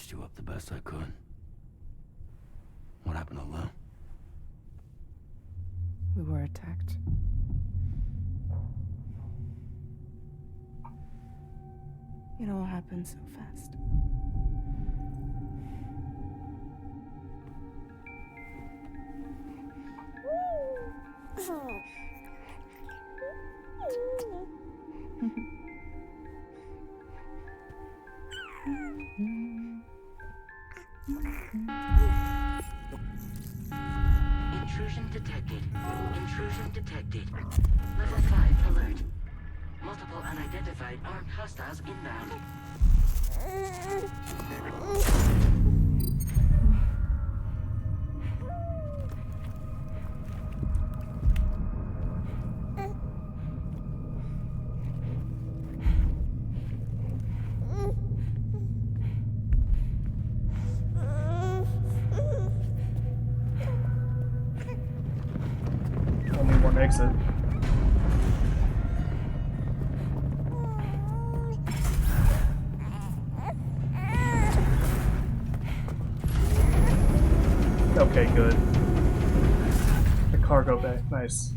patched you up the best I could. What happened to Lou? We were attacked. It all happened so fast. Intrusion detected. Intrusion detected. Level 5 alert. Multiple unidentified armed hostiles inbound. Only one exit. Okay, good. The cargo bay, nice.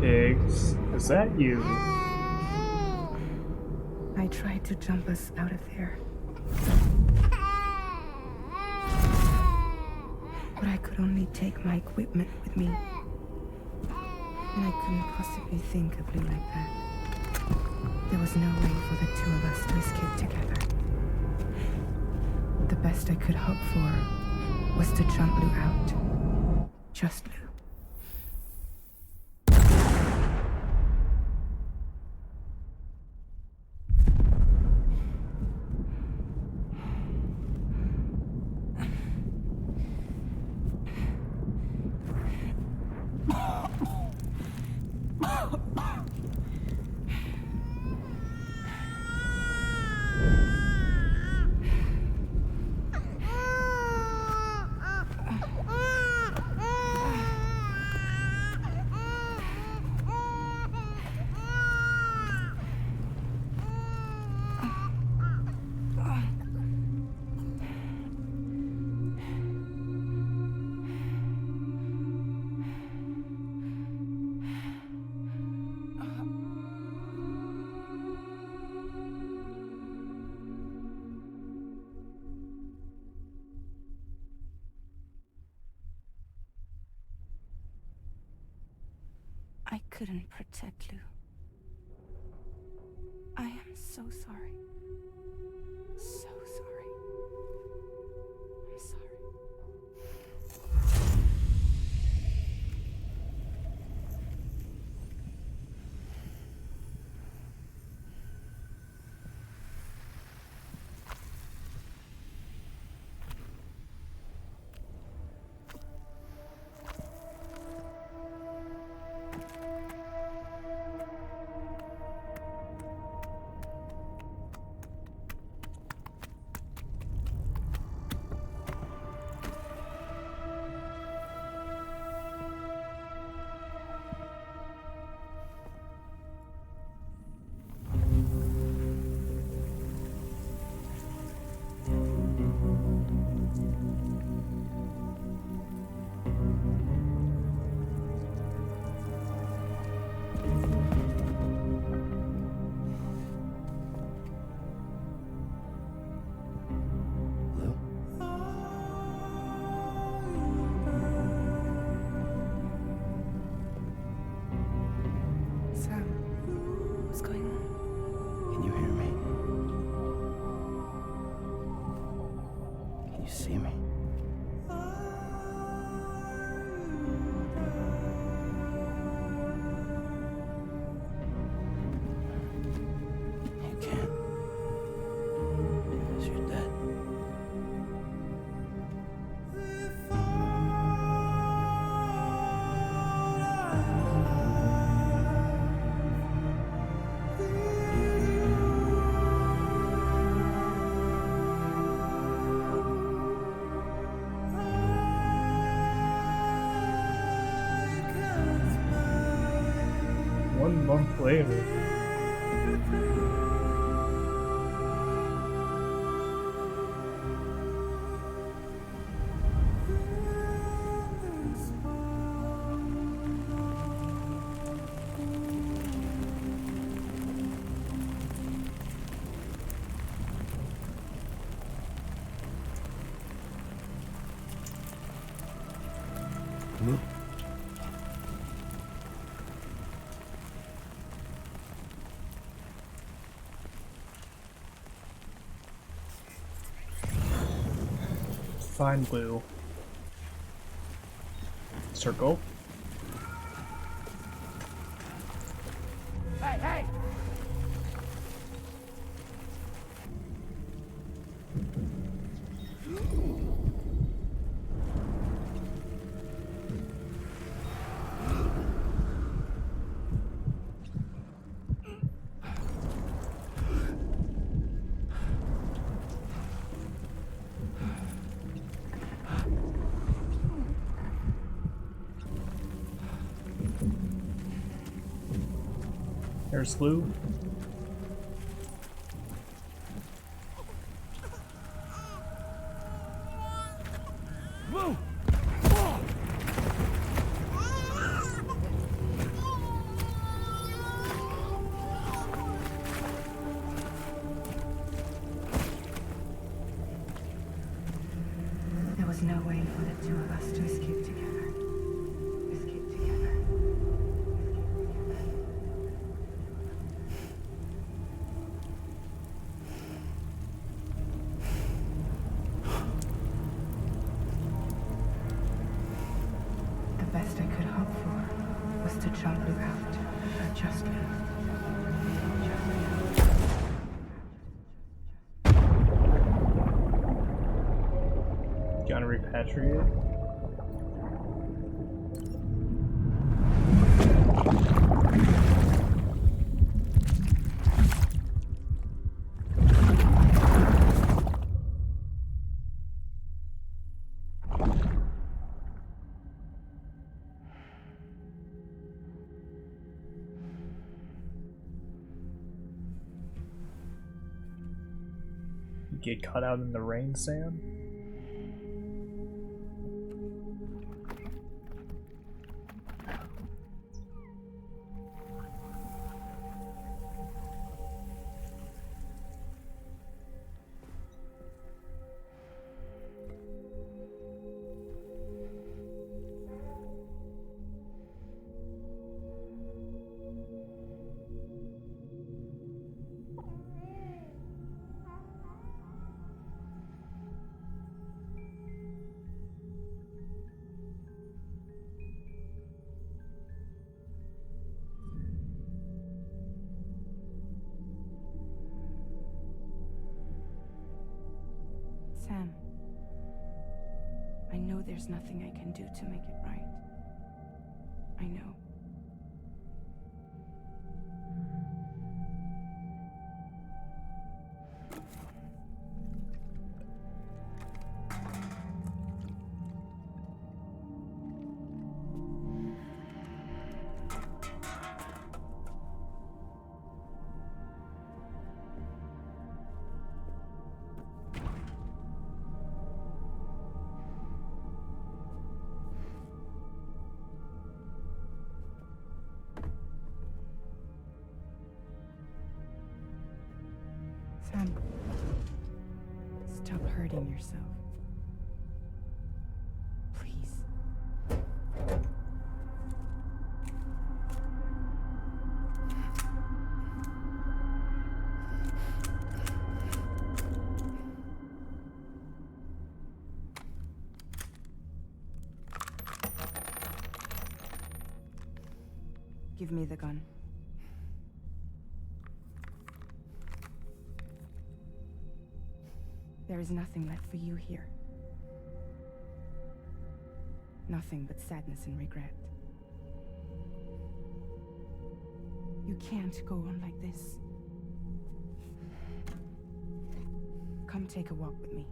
Pigs, is that you? I tried to jump us out of there. But I could only take my equipment with me. And I couldn't possibly think of Lou like that. There was no way for the two of us to escape together. The best I could hope for was to jump Lou out. Just Lou. I couldn't protect Lou. I am so sorry. So sorry. I'm sorry. 1 month later. Find blue. Circle. Hey, hey! There's blue. Blue! There was no way for the two of us to escape together. Escape together. The best I could hope for was to jump Blue out. Just Blue. Gonna repatriate. Get caught out in the rain, Sam? Sam, I know there's nothing I can do to make it right. I know. Sam, stop hurting yourself. Please. Give me the gun. There is nothing left for you here. Nothing but sadness and regret. You can't go on like this. Come take a walk with me.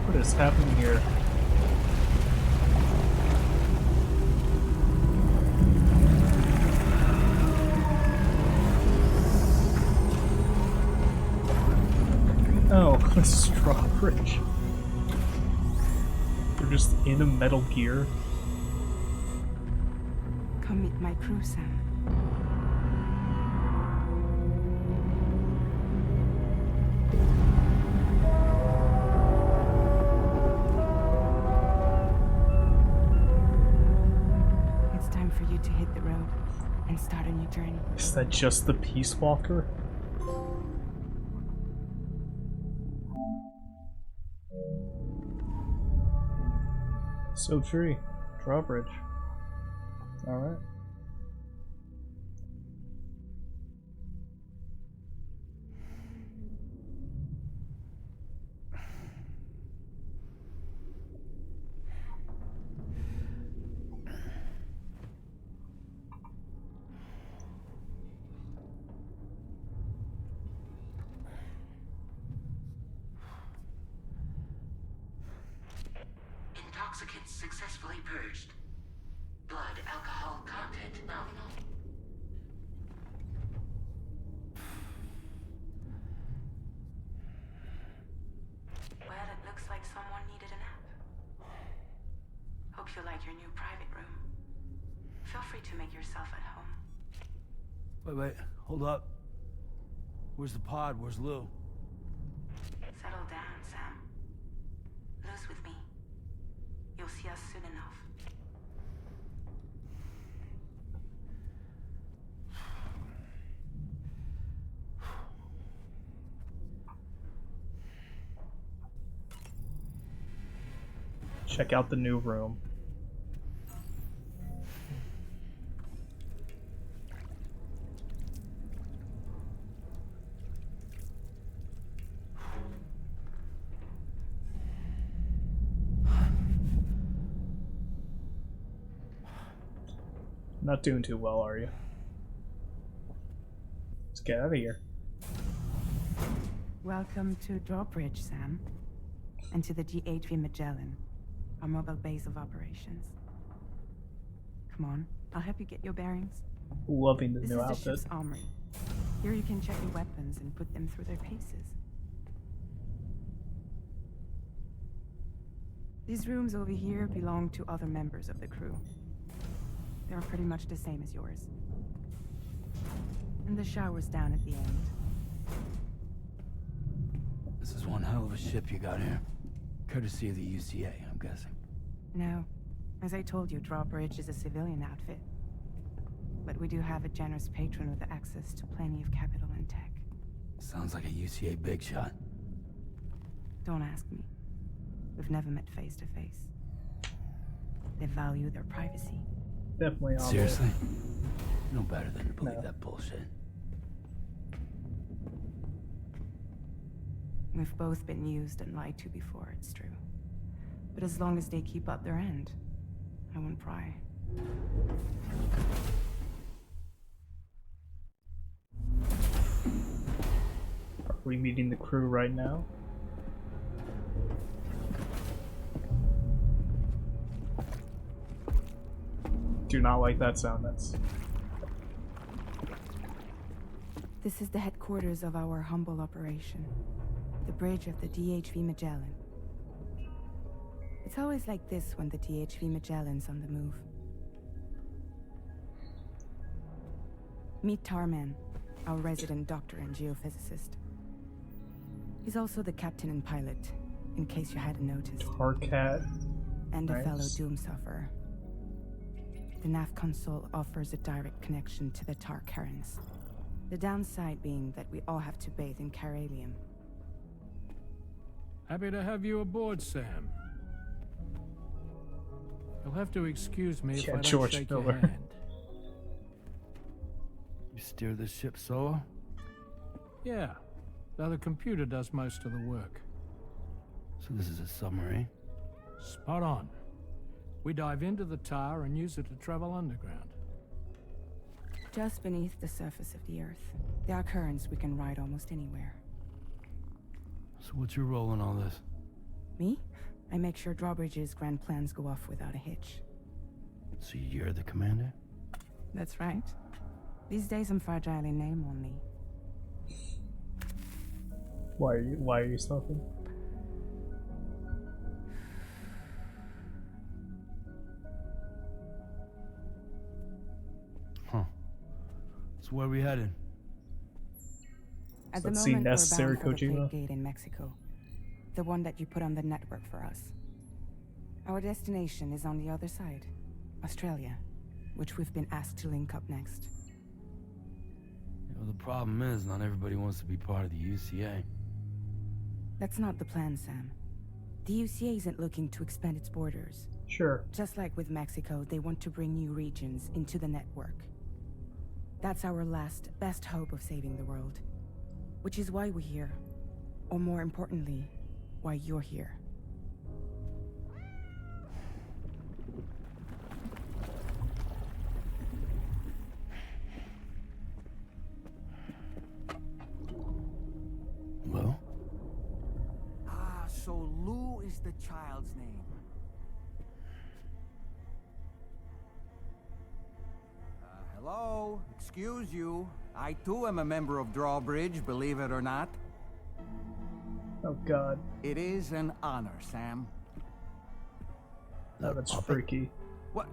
What is happening here? Oh, this is drawbridge. They're just in a Metal Gear. Come meet my crew, Sam. It's time for you to hit the road and start a new journey. Is that just the Peace Walker? So tree. Drawbridge. Alright. Intoxicants successfully purged. Blood alcohol content nominal. Well, it looks like someone needed a nap. Hope you like your new private room. Feel free to make yourself at home. Wait, hold up. Where's the pod? Where's Lou? Settle down, Sam. Lou's with me. You'll see us soon enough. Check out the new room. Not doing too well, are you? Let's get out of here. Welcome to Drawbridge, Sam. And to the GHV Magellan, our mobile base of operations. Come on, I'll help you get your bearings. Loving the This new is the outfit. ship's armory. Here you can check your weapons and put them through their paces. These rooms over here belong to other members of the crew. They're pretty much the same as yours. And the shower's down at the end. This is one hell of a ship you got here. Courtesy of the UCA, I'm guessing. No. As I told you, Drawbridge is a civilian outfit. But we do have a generous patron with access to plenty of capital and tech. Sounds like a UCA big shot. Don't ask me. We've never met face to face. They value their privacy. Definitely on Seriously? No better than to believe No. that bullshit. We've both been used and lied to before, it's true. But as long as they keep up their end, I won't pry. Are we meeting the crew right now? Do not like that sound. That's This is the headquarters of our humble operation. The bridge of the DHV Magellan. It's always like this when the DHV Magellan's on the move. Meet Tarman, our resident doctor and geophysicist. He's also the captain and pilot, in case you hadn't noticed. Tarkat. And a Nice. fellow doom sufferer. The nav console offers a direct connection to the tar currents. The downside being that we all have to bathe in caralium. Happy to have you aboard, Sam. You'll have to excuse me if Yeah, I don't George shake Miller. your hand. You steer this ship solo? Yeah, though the computer does most of the work. So this is a submarine? Spot on. We dive into the tar and use it to travel underground. Just beneath the surface of the Earth, there are currents we can ride almost anywhere. So what's your role in all this? Me? I make sure Drawbridge's grand plans go off without a hitch. So you're the commander? That's right. These days I'm fragile in name only. Why are you smoking? Huh. So where are we headed? At the Let's see moment, necessary, we're bound for the Kojima. Plague Gate in Mexico. The one that you put on the network for us. Our destination is on the other side. Australia, which we've been asked to link up next. You know, the problem is not everybody wants to be part of the UCA. That's not the plan, Sam. The UCA isn't looking to expand its borders. Sure. Just like with Mexico, they want to bring new regions into the network. That's our last, best hope of saving the world. Which is why we're here. Or more importantly, why you're here. Well? Ah, so Lou is the child's name. Hello? Excuse you. I too am a member of Drawbridge, believe it or not. Oh god. It is an honor, Sam. Oh, that's Puppet? freaky. What?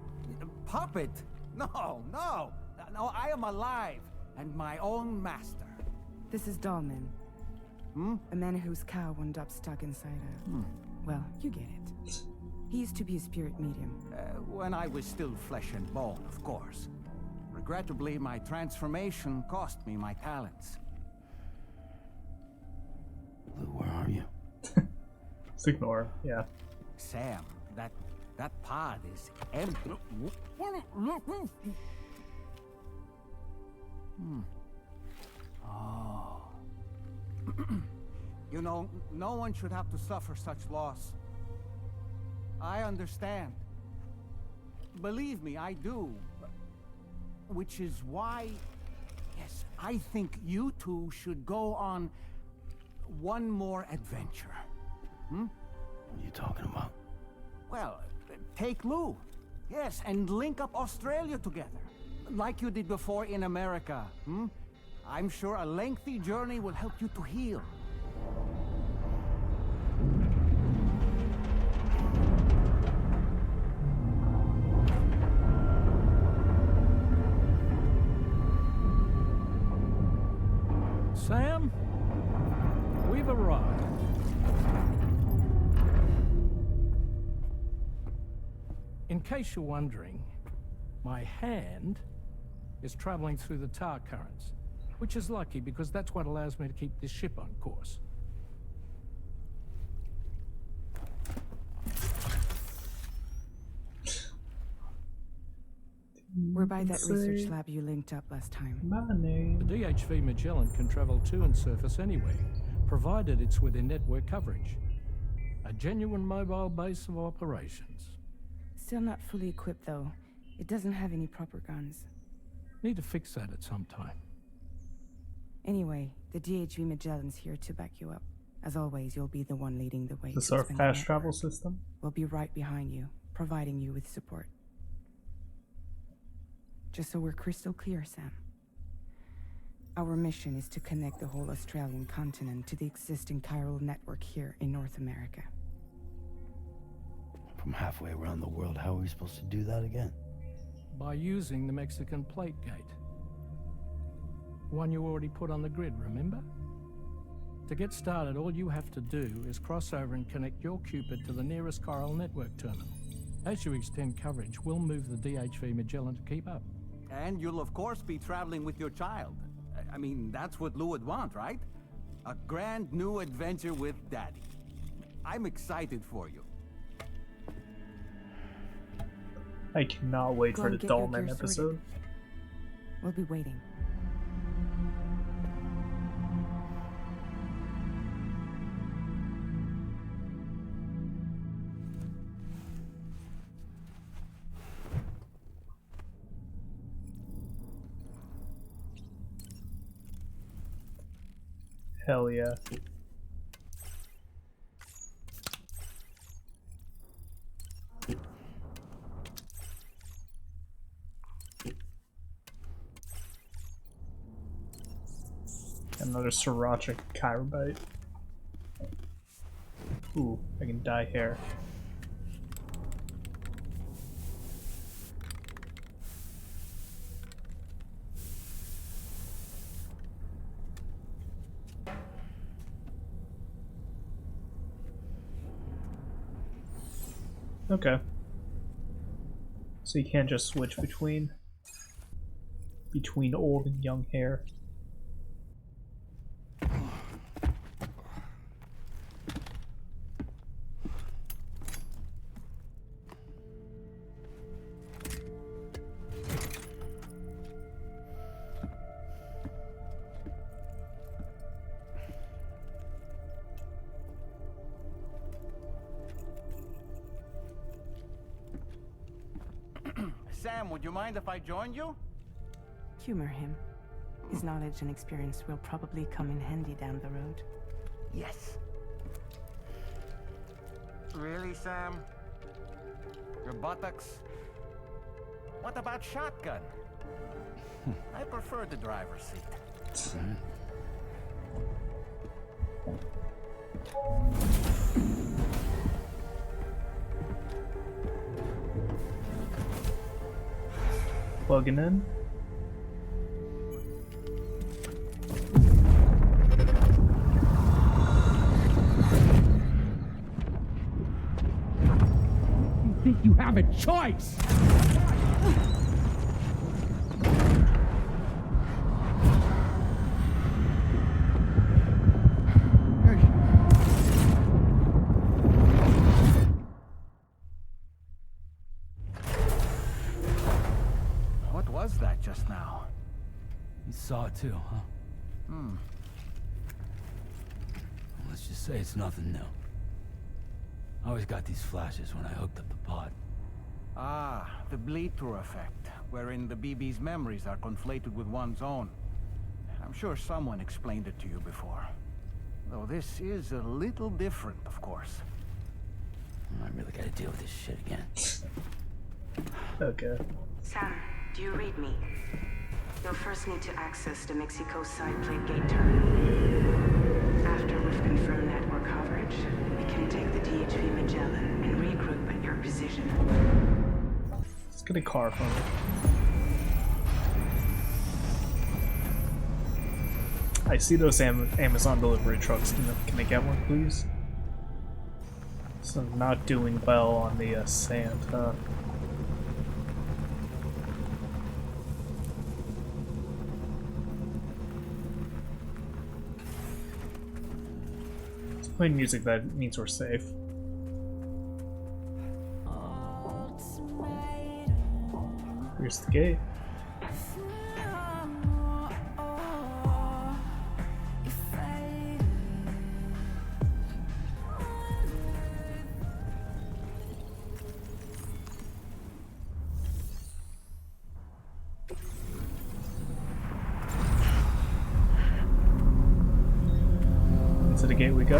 Puppet? No, no. No, I am alive and my own master. This is Dahlman. Hmm? A man whose cow wound up stuck inside a... Well, you get it. He used to be a spirit medium. When I was still flesh and bone, of course. Regrettably, my transformation cost me my talents. Lou, where are you? Just ignore him. Yeah. Sam, that pod is empty. Oh. You know, no one should have to suffer such loss. I understand. Believe me, I do. Which is why, yes, I think you two should go on one more adventure. What are you talking about? Well, take Lou. Yes, and link up Australia together. Like you did before in America. I'm sure a lengthy journey will help you to heal. Sam, we've arrived. In case you're wondering, my hand is traveling through the tar currents, which is lucky because that's what allows me to keep this ship on course. We're by that research lab you linked up last time. My name. The DHV Magellan can travel to and surface anywhere, provided it's within network coverage. A genuine mobile base of operations. Still not fully equipped, though. It doesn't have any proper guns. Need to fix that at some time. Anyway, the DHV Magellan's here to back you up. As always, you'll be the one leading the way. This to our expand the fast travel network. system? We'll be right behind you, providing you with support. Just so we're crystal clear, Sam. Our mission is to connect the whole Australian continent to the existing chiral network here in North America. From halfway around the world, how are we supposed to do that again? By using the Mexican plate gate. One you already put on the grid, remember? To get started, all you have to do is cross over and connect your Cupid to the nearest chiral network terminal. As you extend coverage, we'll move the DHV Magellan to keep up. And you'll of course be traveling with your child. I mean, that's what Lou would want, right? A grand new adventure with Daddy. I'm excited for you. I cannot wait Go for and the get your Dollman gear episode. sorted. We'll be waiting. Hell yeah. Another sriracha chirobite. Ooh, I can dye hair. Okay. So you can't just switch between old and young hair. Sam, would you mind if I joined you? Humor him. His knowledge and experience will probably come in handy down the road. Yes. Really, Sam? Your buttocks? What about shotgun? I prefer the driver's seat. Plugging in. You think you have a choice? What was that just now? You saw it too, huh? Well, let's just say it's nothing new. I always got these flashes when I hooked up the pod. Ah, the bleed-through effect, wherein the BB's memories are conflated with one's own. I'm sure someone explained it to you before. Though this is a little different, of course. I really gotta deal with this shit again. Okay. Sam, do you read me? You'll first need to access the Mexico side plate gate terminal. After we've confirmed network coverage, we can take the DHV Magellan and regroup at your position. Let's get a car from it. I see those Amazon delivery trucks. Can I get one, please? So I'm not doing well on the sand, huh? It's playing music that means we're safe. Here's the gate. To the gate we go.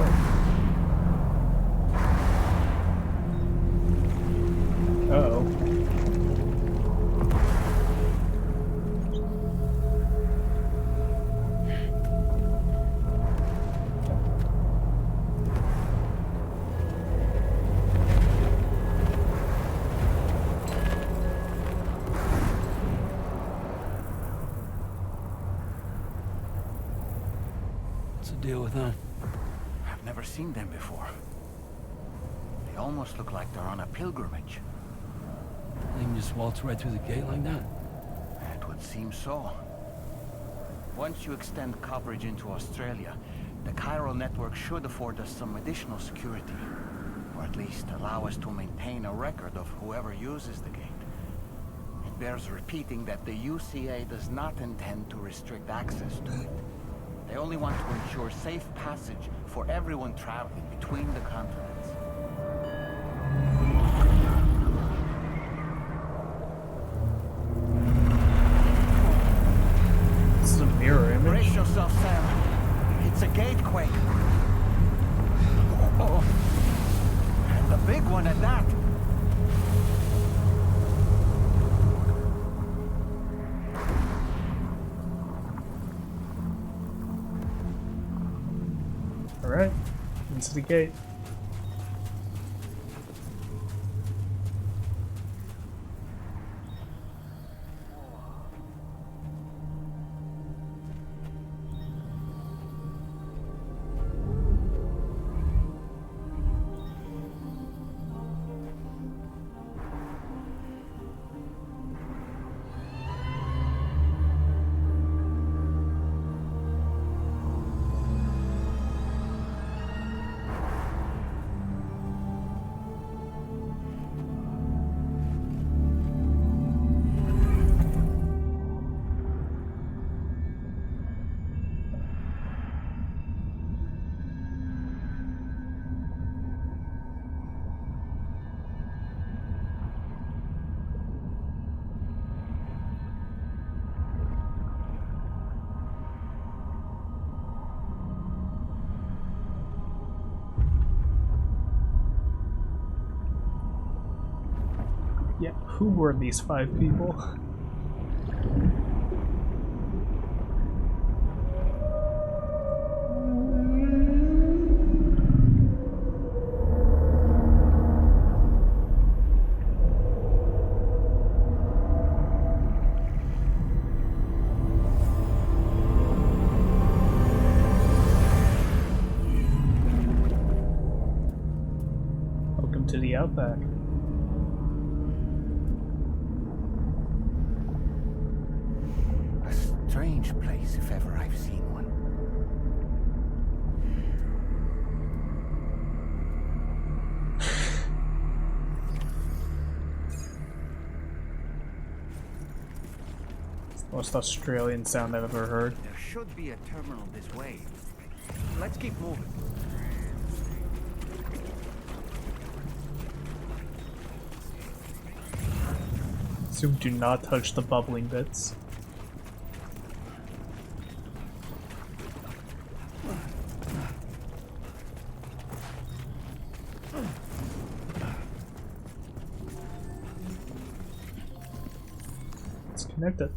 Uh-oh. What's the deal with them? I've never seen them before. They almost look like they're on a pilgrimage. They can just waltz right through the gate like that? It would seem so. Once you extend coverage into Australia, the chiral network should afford us some additional security. Or at least allow us to maintain a record of whoever uses the gate. It bears repeating that the UCA does not intend to restrict access to it. They only want to ensure safe passage for everyone traveling between the continents. This is a mirror image. Brace yourself, Sam. It's a gatequake. Oh, and a big one at that. into the gate. Yeah, who were these 5 people? Welcome to the Outback. Strange place, if ever I've seen one. It's the most Australian sound I've ever heard. There should be a terminal this way. Let's keep moving. Assume do not touch the bubbling bits. It's connected.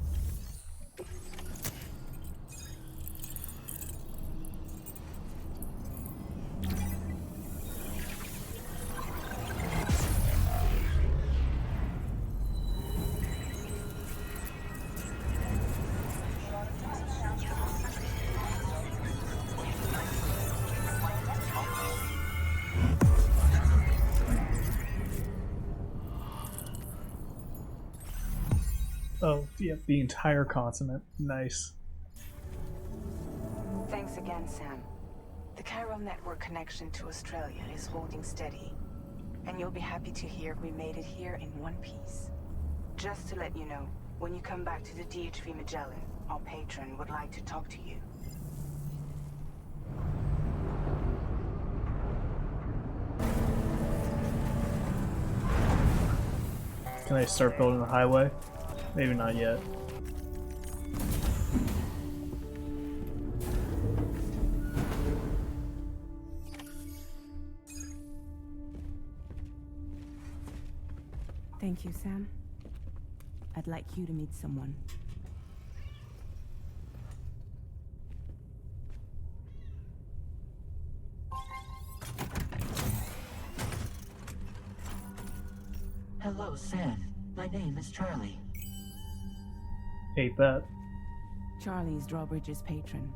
Oh, yeah, the entire continent. Nice. Thanks again, Sam. The chiral network connection to Australia is holding steady. And you'll be happy to hear we made it here in one piece. Just to let you know, when you come back to the DHV Magellan, our patron would like to talk to you. Can I start building the highway? Maybe not yet. Thank you, Sam. I'd like you to meet someone. Hello, Sam. My name is Charlie. Hate that. Charlie's Drawbridge's patron.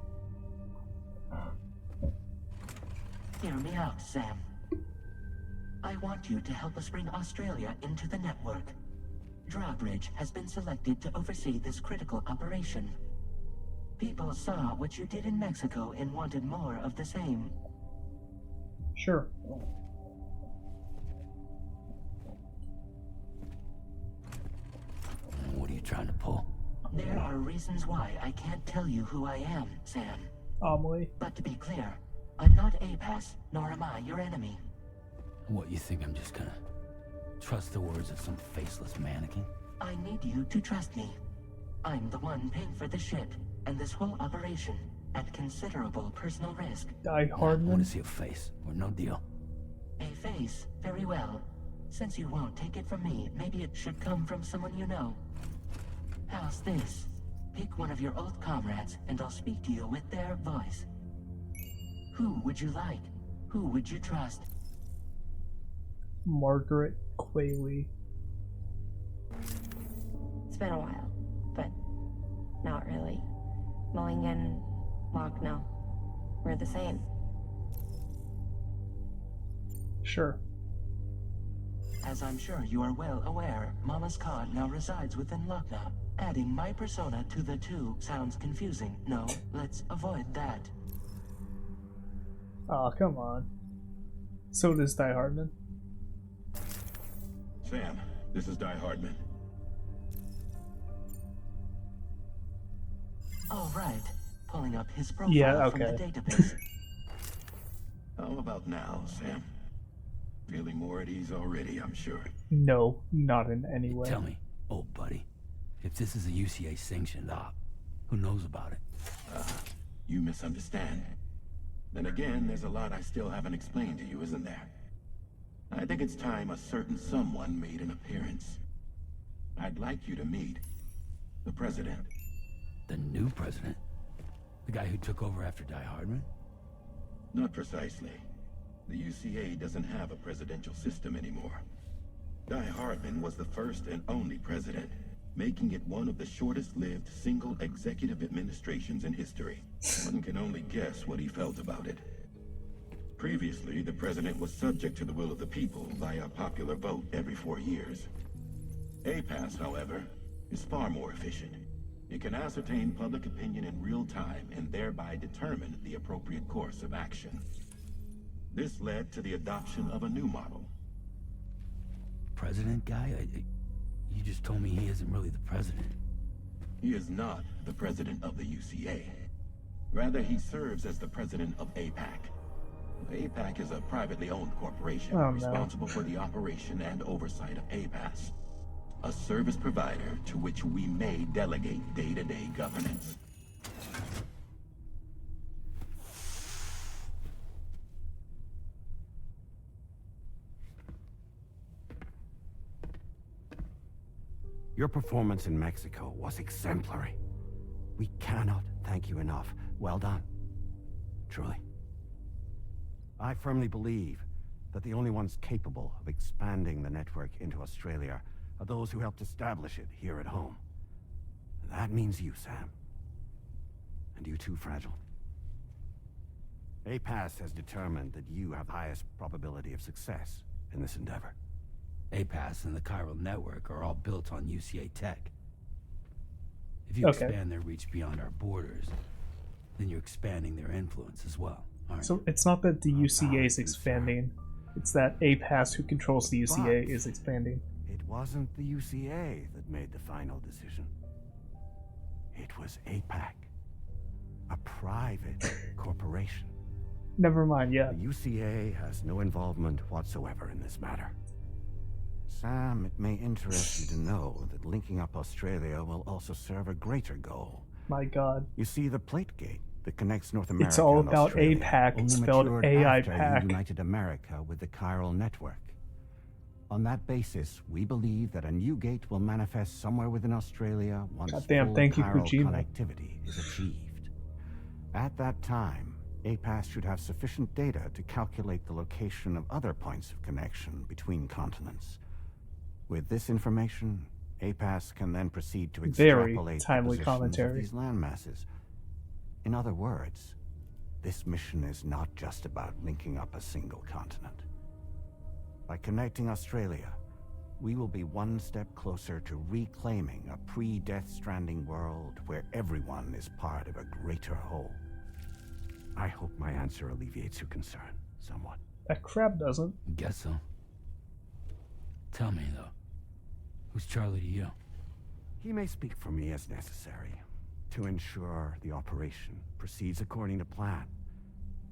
Hear me out, Sam. I want you to help us bring Australia into the network. Drawbridge has been selected to oversee this critical operation. People saw what you did in Mexico and wanted more of the same. Sure. What are you trying to pull? There are reasons why I can't tell you who I am, Sam. Amelie. But to be clear, I'm not APAS, nor am I your enemy. What, you think I'm just gonna trust the words of some faceless mannequin? I need you to trust me. I'm the one paying for the ship and this whole operation at considerable personal risk. Die I want to Hardman. see a face, or no deal. A face, very well. Since you won't take it from me, maybe it should come from someone you know. How's this? Pick one of your old comrades, and I'll speak to you with their voice. Who would you like? Who would you trust? Margaret Qualley. It's been a while, but not really. Mulligan, Locke, no. We're the same. Sure. As I'm sure you are well aware, Mama's car now resides within Lochna. Adding my persona to the two sounds confusing. No, let's avoid that. Aw, oh, come on. So does Die Hardman. Sam, this is Die Hardman. All right. Pulling up his profile Yeah, from the okay. database. How about now, Sam? Feeling more at ease already, I'm sure. No, not in any way. Tell me, old buddy, if this is a UCA sanctioned op, who knows about it? You misunderstand. Then again, there's a lot I still haven't explained to you, isn't there? I think it's time a certain someone made an appearance. I'd like you to meet the president. The new president? The guy who took over after Die Hardman? Not precisely. The UCA doesn't have a presidential system anymore. Die Hardman was the first and only president, making it one of the shortest-lived single executive administrations in history. One can only guess what he felt about it. Previously, the president was subject to the will of the people via a popular vote every 4 years. APAS, however, is far more efficient. It can ascertain public opinion in real time and thereby determine the appropriate course of action. This led to the adoption of a new model. President guy? You just told me he isn't really the president. He is not the president of the UCA. Rather, he serves as the president of APAC. APAC is a privately owned corporation responsible for the operation and oversight of APAS, a service provider to which we may delegate day-to-day governance. Your performance in Mexico was exemplary. We cannot thank you enough. Well done. Truly. I firmly believe that the only ones capable of expanding the network into Australia are those who helped establish it here at home. That means you, Sam. And you too, Fragile. APAS has determined that you have the highest probability of success in this endeavor. APAS and the chiral network are all built on UCA tech. If you expand their reach beyond our borders, then you're expanding their influence as well, aren't So you? it's not that the UCA is expanding, it's that APAS, who controls the UCA, is expanding. It wasn't the UCA that made the final decision. It was APAC, a private corporation. Never mind, yeah. The UCA has no involvement whatsoever in this matter. Sam, it may interest you to know that linking up Australia will also serve a greater goal. My god. You see, the plate gate that connects North America It's all and about Australia APAC, only spelled matured after AIPAC. you united America with the chiral network. On that basis, we believe that a new gate will manifest somewhere within Australia once Goddamn, full thank you, chiral Kojima. connectivity is achieved. At that time, APAS should have sufficient data to calculate the location of other points of connection between continents. With this information, APAS can then proceed to Very extrapolate timely the positions commentary. of these landmasses. In other words, this mission is not just about linking up a single continent. By connecting Australia, we will be one step closer to reclaiming a pre-Death Stranding world where everyone is part of a greater whole. I hope my answer alleviates your concern somewhat. That crab doesn't. Guess so. Tell me, though, who's Charlie to you? He may speak for me as necessary to ensure the operation proceeds according to plan.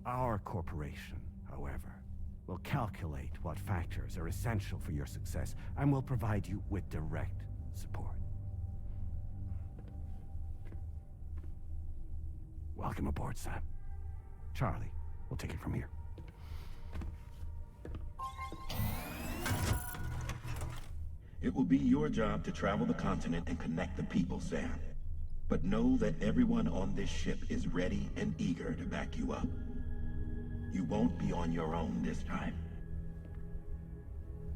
Our corporation, however, will calculate what factors are essential for your success and will provide you with direct support. Welcome aboard, Sam. Charlie, we'll take it from here. It will be your job to travel the continent and connect the people, Sam. But know that everyone on this ship is ready and eager to back you up. You won't be on your own this time.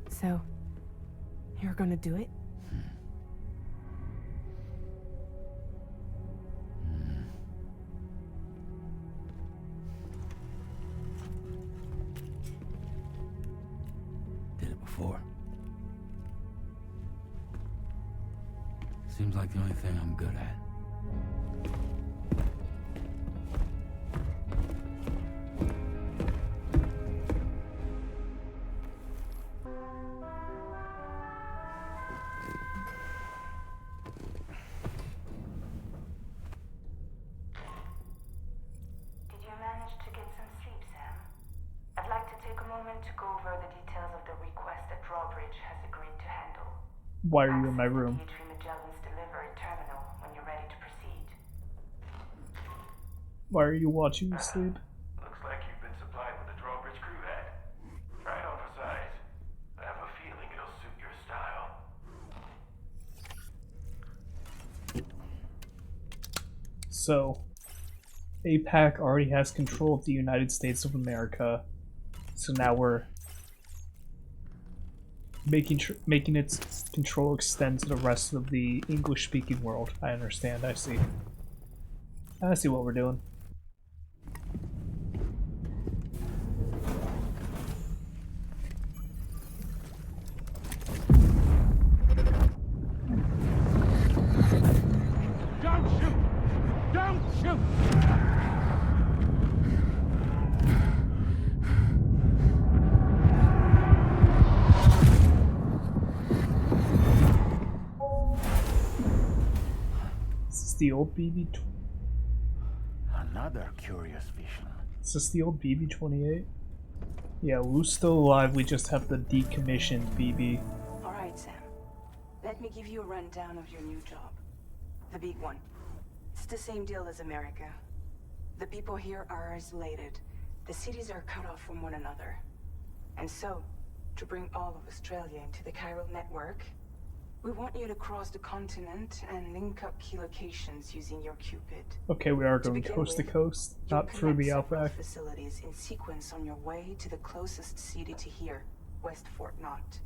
So, you're gonna do it? Did it before. Seems like the only thing I'm good at. Did you manage to get some sleep, Sam? I'd like to take a moment to go over the details of the request that Drawbridge has agreed to handle. Why are you in my room? Access the Magellan's delivery terminal when you're ready to proceed. Why are you watching me sleep? Looks like you've been supplied with the Drawbridge crew hat. Try it on for size. I have a feeling it'll suit your style. So, APAC already has control of the United States of America, so now we're making its control extend to the rest of the English-speaking world. I understand. I see. I see what we're doing. Don't shoot! Don't shoot! Is this the old BB? Another curious vision. Is this the old BB-28? Yeah, Wu's still alive. We just have the decommissioned BB. All right, Sam. Let me give you a rundown of your new job. The big one. It's the same deal as America. The people here are isolated. The cities are cut off from one another. And so, to bring all of Australia into the chiral network, we want you to cross the continent and link up key locations using your Cupid. Okay, we are going coast to coast, not through the Outback. Facilities in sequence on your way to the closest city to here, West Fort Knott.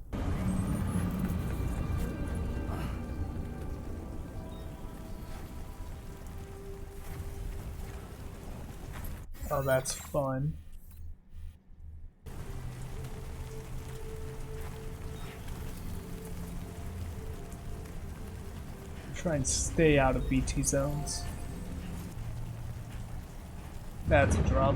Oh, that's fun. Try and stay out of BT zones. That's a drop.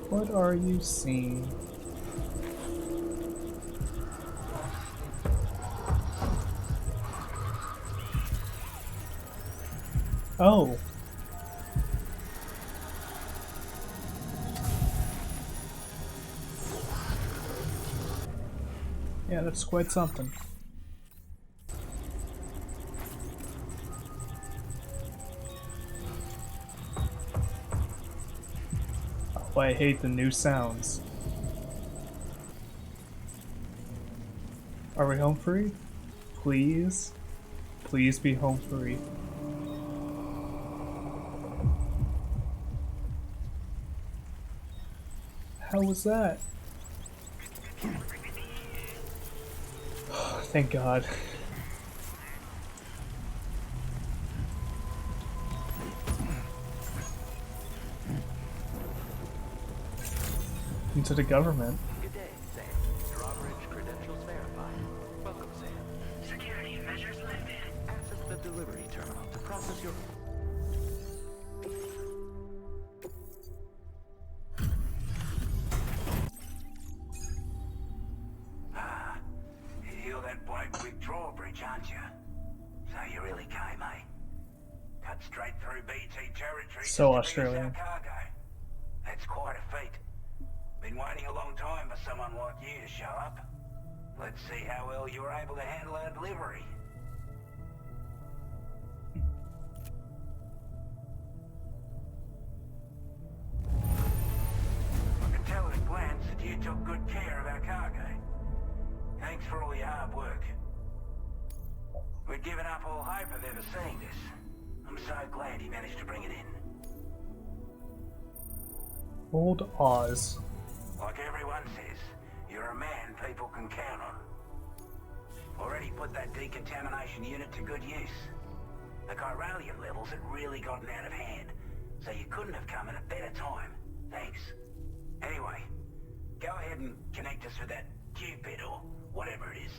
What are you seeing? Oh. Yeah, that's quite something. Oh, I hate the new sounds. Are we home free? Please? Please be home free. How was that? Thank God. Into the government. Good day, Sam. Drawbridge credentials verified. Welcome, Sam. Security measures lifted. Access the delivery terminal to process your... You're that bloke with Drawbridge, aren't you? So you really came, eh? Cut straight through BT territory. So just to bring us Australian. our cargo. That's quite a feat. Been waiting a long time for someone like you to show up. Let's see how well you were able to handle our delivery. I can tell at a glance that you took good care of our cargo. Thanks for all your hard work. all hope of ever seeing this. I'm so glad he managed to bring it in. Old Oz. Like everyone says, you're a man people can count on. Already put that decontamination unit to good use. The chiralium levels had really gotten out of hand, so you couldn't have come at a better time. Thanks. Anyway, go ahead and connect us with that Cupid or whatever it is.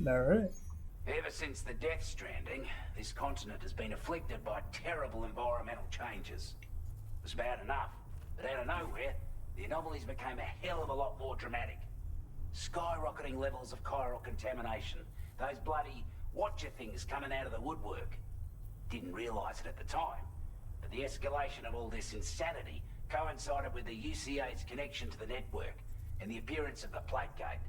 Alright. Ever since the death stranding, this continent has been afflicted by terrible environmental changes. It was bad enough, but out of nowhere, the anomalies became a hell of a lot more dramatic. Skyrocketing levels of chiral contamination, those bloody watcher things coming out of the woodwork. Didn't realise it at the time, but the escalation of all this insanity coincided with the UCA's connection to the network and the appearance of the plate gate.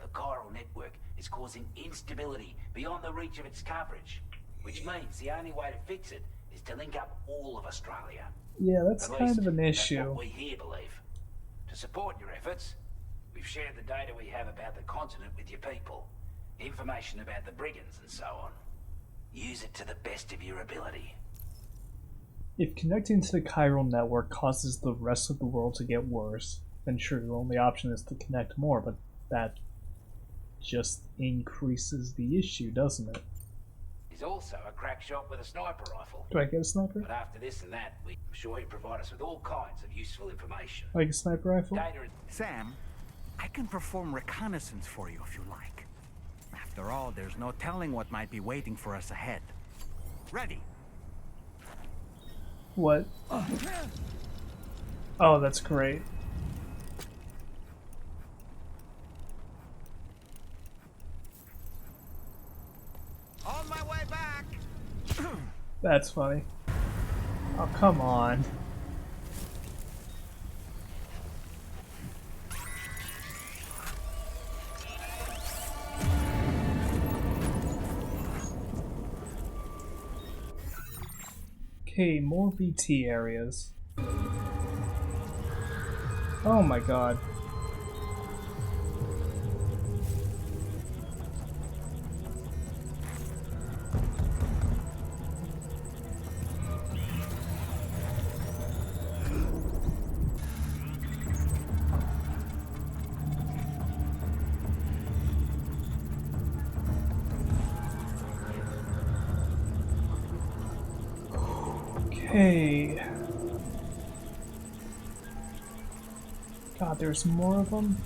The chiral network is causing instability beyond the reach of its coverage, which means the only way to fix it is to link up all of Australia. Yeah, that's At kind least, of an that's issue. what we here believe. To support your efforts, we've shared the data we have about the continent with your people, information about the brigands and so on. Use it to the best of your ability. If connecting to the chiral network causes the rest of the world to get worse, then sure, the only option is to connect more, but that just increases the issue, doesn't it? He's also a crack shot with a sniper rifle. Do I get a sniper? But after this and that, I'm sure he'll provide us with all kinds of useful information. Like a sniper rifle? Data. Sam, I can perform reconnaissance for you if you like. After all, there's no telling what might be waiting for us ahead. Ready? What? Oh, that's great. On my way back! That's funny. Oh, come on. Okay, more BT areas. Oh my god. Okay. God, there's more of them.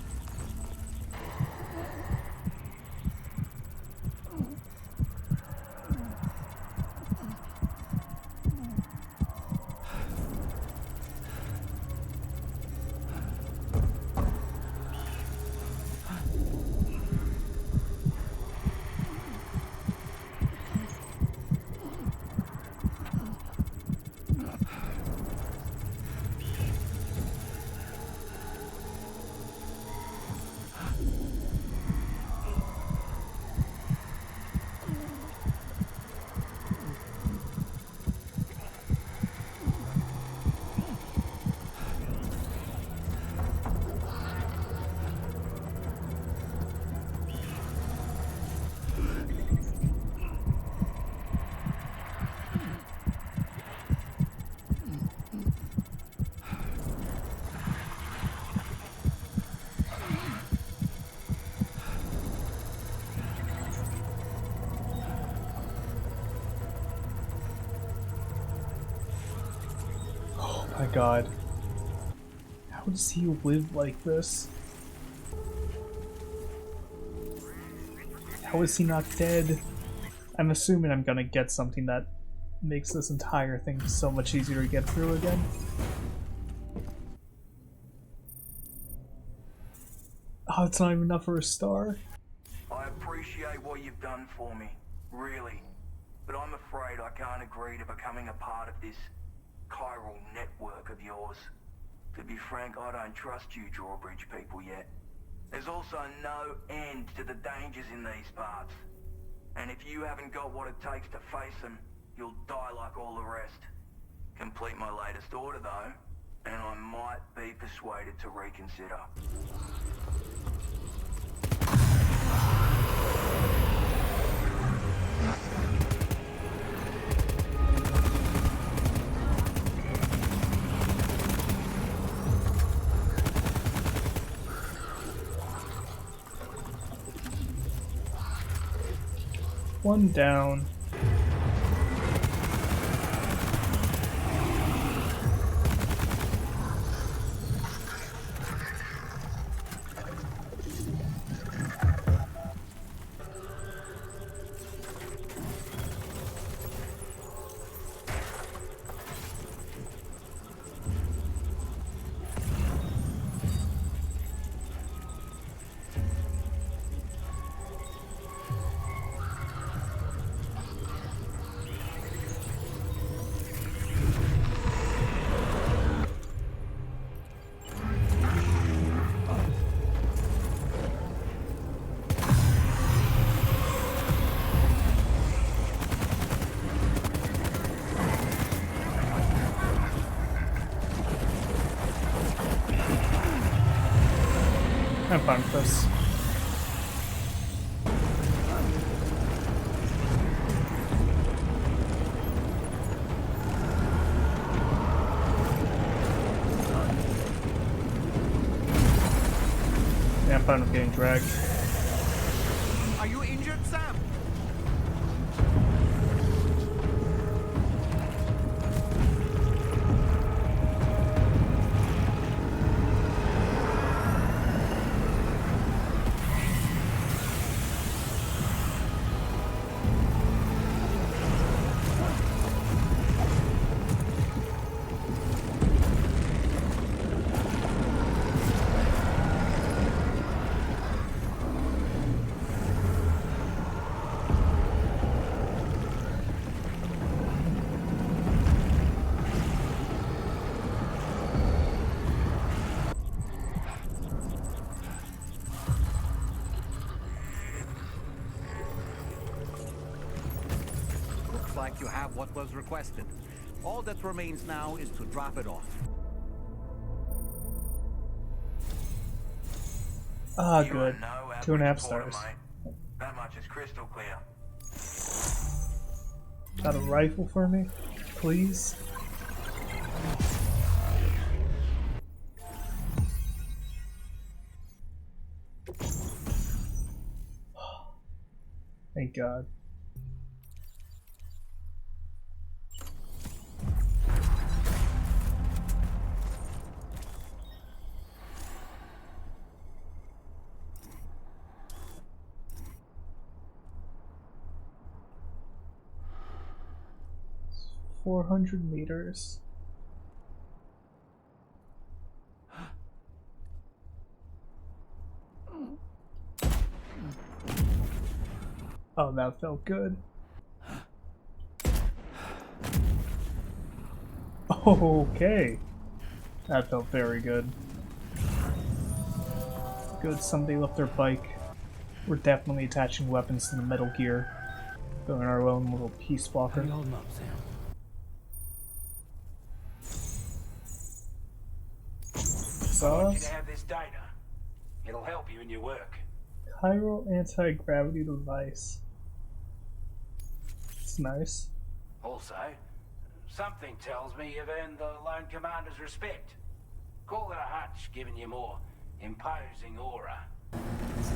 My god. How does he live like this? How is he not dead? I'm assuming I'm gonna get something that makes this entire thing so much easier to get through again. Oh, it's not even enough for a star? I appreciate what you've done for me, really. but I'm afraid I can't agree to becoming a part of this chiral network of yours. To be frank, I don't trust you drawbridge people yet. There's also no end to the dangers in these parts. And if you haven't got what it takes to face them, you'll die like all the rest. Complete my latest order though, and I might be persuaded to reconsider. One down. I'm fine with this. Yeah, I'm fine with getting dragged. Are you injured, Sam? Like you have what was requested. All that remains now is to drop it off. Ah, good. 2.5 stars. That much is crystal clear. Got a rifle for me, please? Thank God. — 400 meters. Oh, that felt good. Okay. That felt very good. Good, somebody left their bike. We're definitely attaching weapons to the Metal Gear. Going our own little Peace Walker. How you holding up, Sam? I want you to have this data. It'll help you in your work. Chiral anti-gravity device. It's nice. Also, something tells me you've earned the Lone Commander's respect. Call it a hunch, giving you more imposing aura.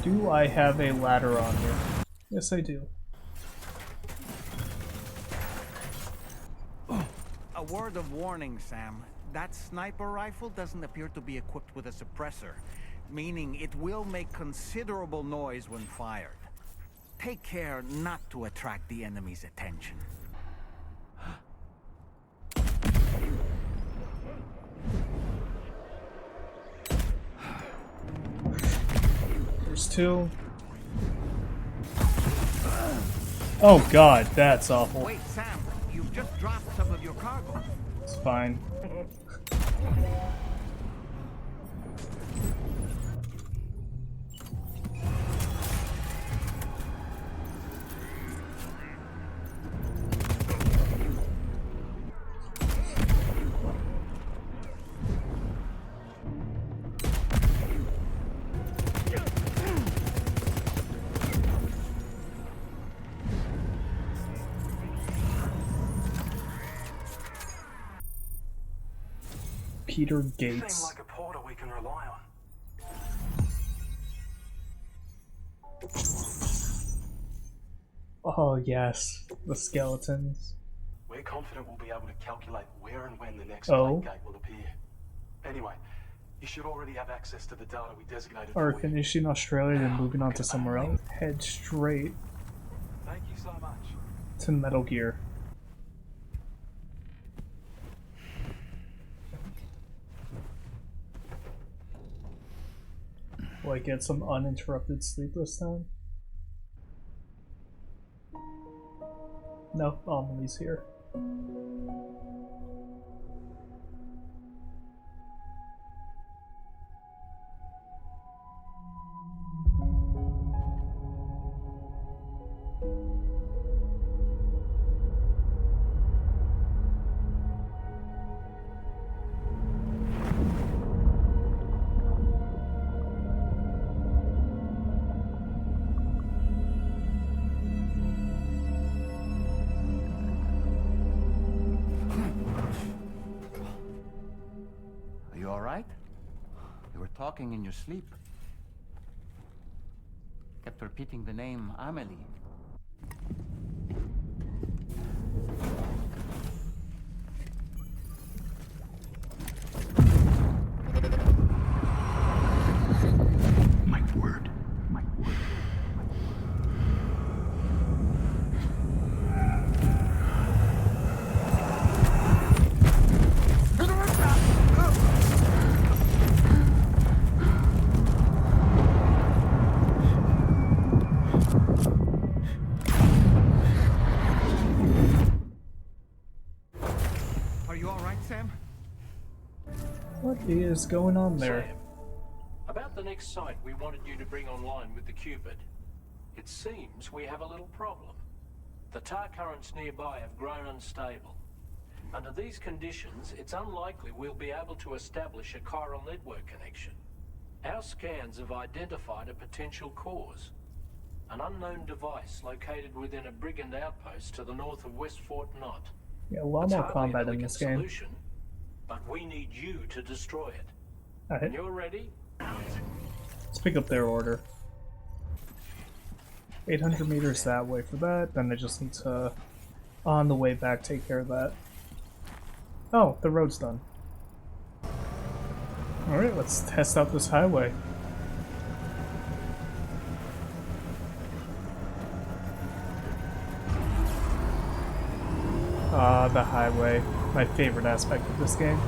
Do I have a ladder on me? Yes, I do. A word of warning, Sam. That sniper rifle doesn't appear to be equipped with a suppressor, meaning it will make considerable noise when fired. Take care not to attract the enemy's attention. There's two. Oh god, that's awful. Wait, Sam, you've just dropped some of your cargo. It's fine. Peter Gates. Seem like a porter we can rely on. Oh yes, the skeletons. We're confident we'll be able to calculate where and when the next Oh. plate gate will appear. Anyway, you should already have access to the data we designated Or for you. finishing Australia then moving on to somewhere else. Head straight Thank you so much. to Metal Gear. Will I get some uninterrupted sleep this time? No, Amelie's here. Are you alright? You were talking in your sleep. Kept repeating the name Amelie. My word. My word. Are you alright, Sam? What is going on there? Sam, about the next site we wanted you to bring online with the Cupid. It seems we have a little problem. The tar currents nearby have grown unstable. Under these conditions, it's unlikely we'll be able to establish a chiral network connection. Our scans have identified a potential cause. An unknown device located within a brigand outpost to the north of West Fort Knot. Yeah, a lot It's more hardly combat an in elegant this game. solution, but we need you to destroy it. Alright, When you're ready, let's pick up their order. 800 meters that way for that, then I just need to, on the way back, take care of that. Oh, the road's done. Alright, let's test out this highway. Ah, the highway. My favorite aspect of this game.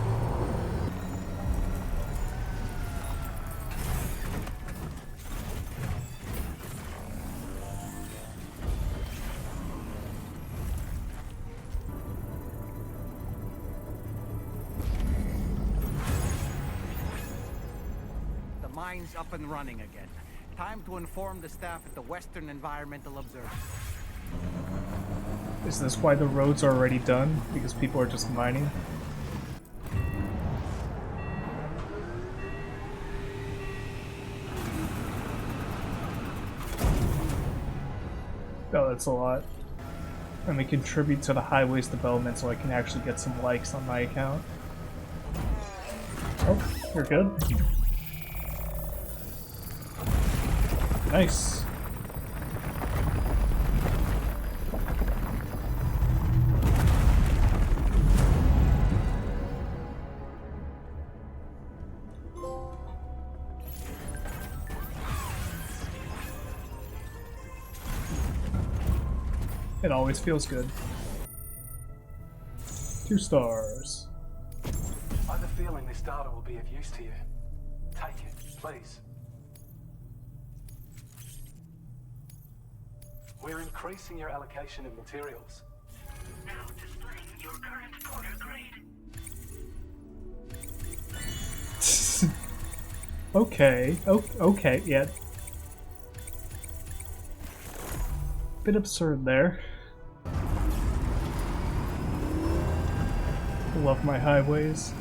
The mine's up and running again. Time to inform the staff at the Western Environmental Observatory. Is this why the roads are already done? Because people are just mining? Oh, that's a lot. Let me contribute to the highways development so I can actually get some likes on my account. Oh, you're good. Nice. It always feels good. 2 stars. I have a feeling this data will be of use to you. Take it, please. We're increasing your allocation of materials. Now displaying your current order grade. Okay. Okay, yeah. Bit absurd there. Love my highways.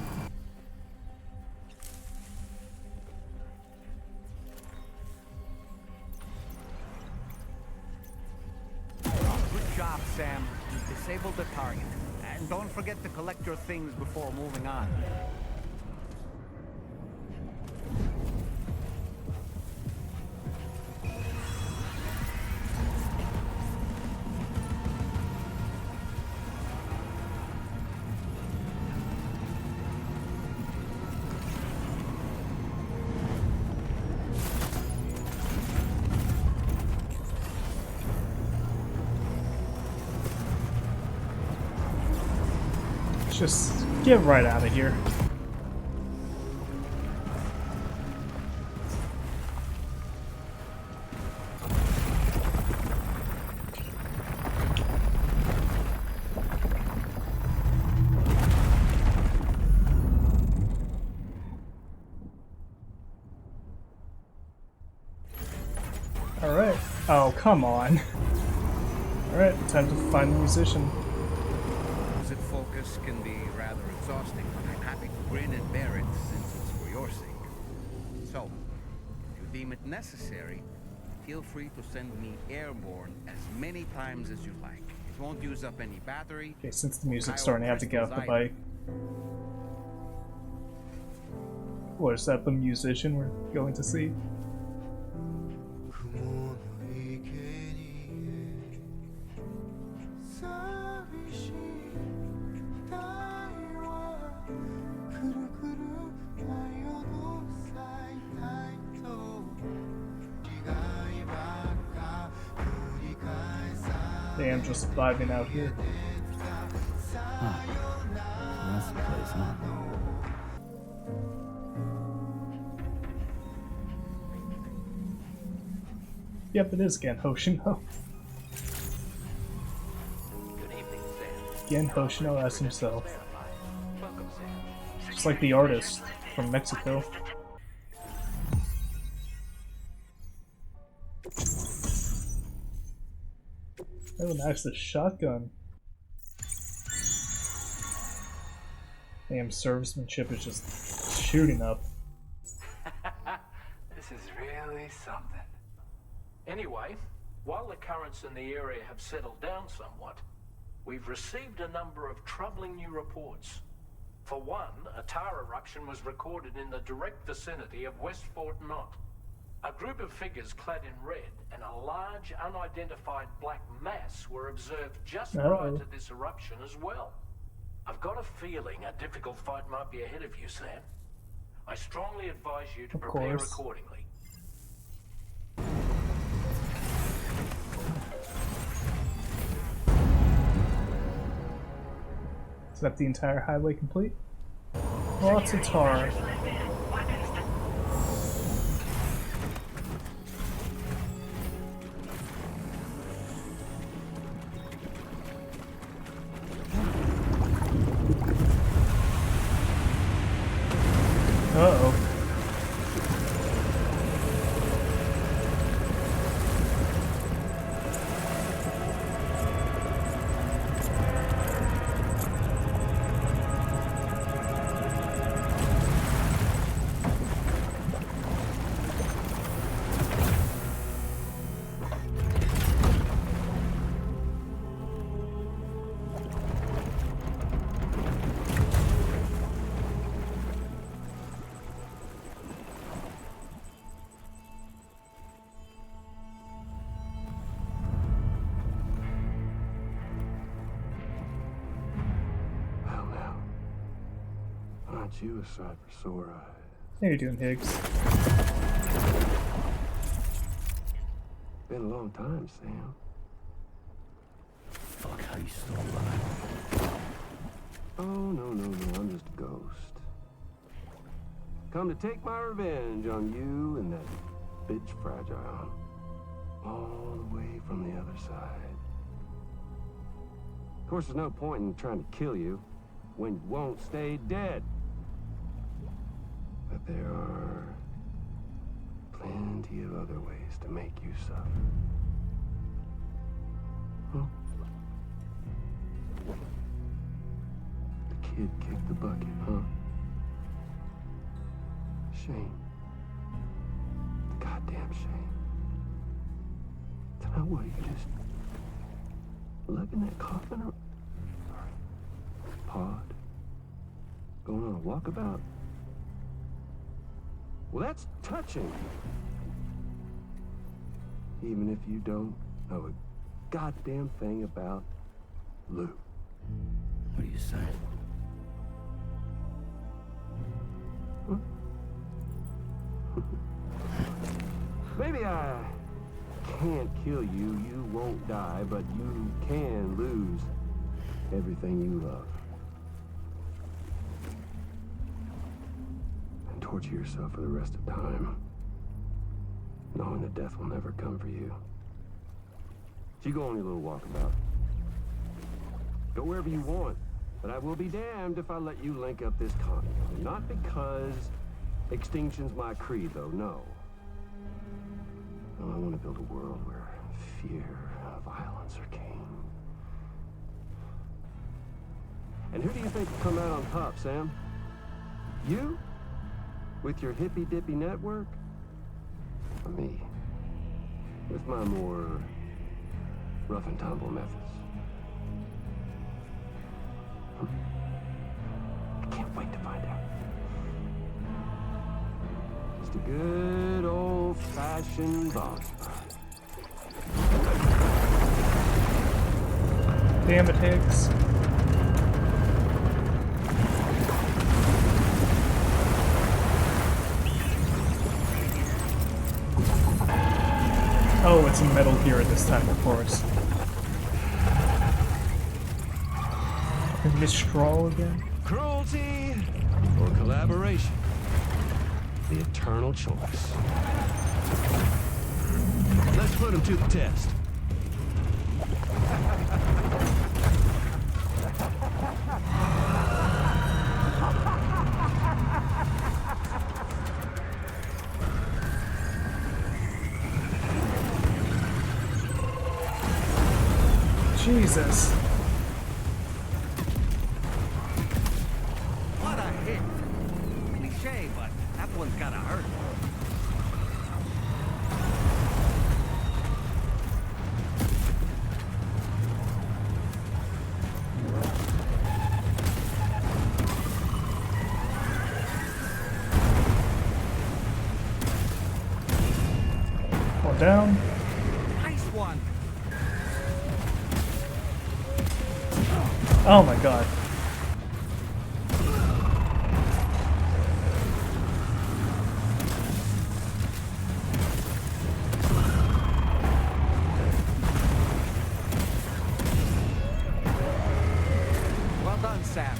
Good job, Sam. You disabled the target. And don't forget to collect your things before moving on. Just get right out of here. Alright. Oh, come on. Alright, time to find the musician. Visit focus can be rather exhausting, but I'm happy to grin and bear it since it's for your sake. So, if you deem it necessary, feel free to send me airborne as many times as you like. It won't use up any battery. Okay, since the music's starting, I have to get off the bike. What, is that the musician we're going to see? I'm just vibing out here. Huh. That's the place, huh? Yep, it is Gen Hoshino. Good evening, Sam. Gen Hoshino as himself. Welcome, Sam. Just like the artist from Mexico. Oh, nice, the shotgun. Damn, servicemanship is just shooting up. This is really something. Anyway, while the currents in the area have settled down somewhat, we've received a number of troubling new reports. For one, a tar eruption was recorded in the direct vicinity of West Fort Knott. A group of figures clad in red and a large unidentified black mass were observed just prior to this eruption as well. I've got a feeling a difficult fight might be ahead of you, Sam. I strongly advise you to prepare accordingly. Is that the entire highway complete? Lots of tar. Uh-oh. You a sight for sore eyes. How you doing, Higgs? Been a long time, Sam. Fuck, how you still alive? Oh, no, I'm just a ghost. Come to take my revenge on you and that bitch Fragile. all the way from the other side. Of course, there's no point in trying to kill you when you won't stay dead. But there are plenty of other ways to make you suffer. Huh? The kid kicked the bucket, huh? Shame. Goddamn shame. So now what, you just lug in that coffin or pod? Going on a walkabout? Well, that's touching. Even if you don't know a goddamn thing about Lou. What are you saying? Huh? Maybe I can't kill you, you won't die, but you can lose everything you love. And torture yourself for the rest of time, knowing that death will never come for you. So you go on your little walkabout. Go wherever you want, but I will be damned if I let you link up this continent. Not because extinction's my creed, though, no. I want to build a world where fear and violence are king. And who do you think will come out on top, Sam? You? With your hippy-dippy network? Or me? With my more rough and tumble methods? I can't wait to find out. Just a good old-fashioned boss fight. Damn it, Higgs. Oh, it's a Metal Gear this time, of course. Miss Straw again? Cruelty or collaboration? The eternal choice. Let's put him to the test. Jesus. What a hit. Cliche, but that one's gotta hurt. One down. Nice one. Oh my god. Well done, Sam.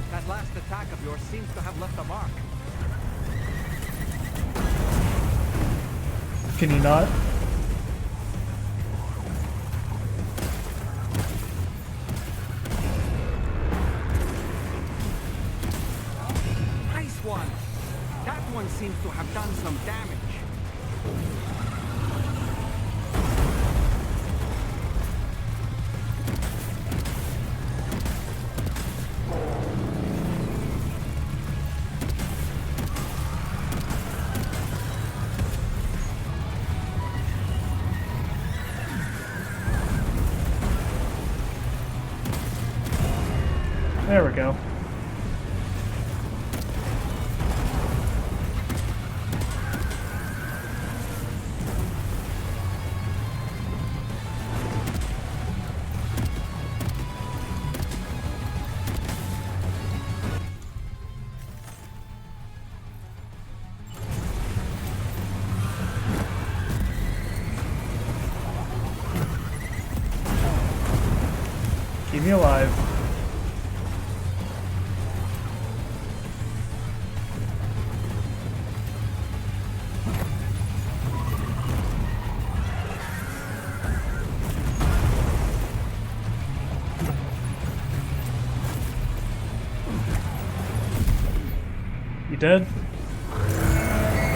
That last attack of yours seems to have left a mark. Can you not? Nice one. That one seems to have done some damage. There we go. Keep me alive. dead?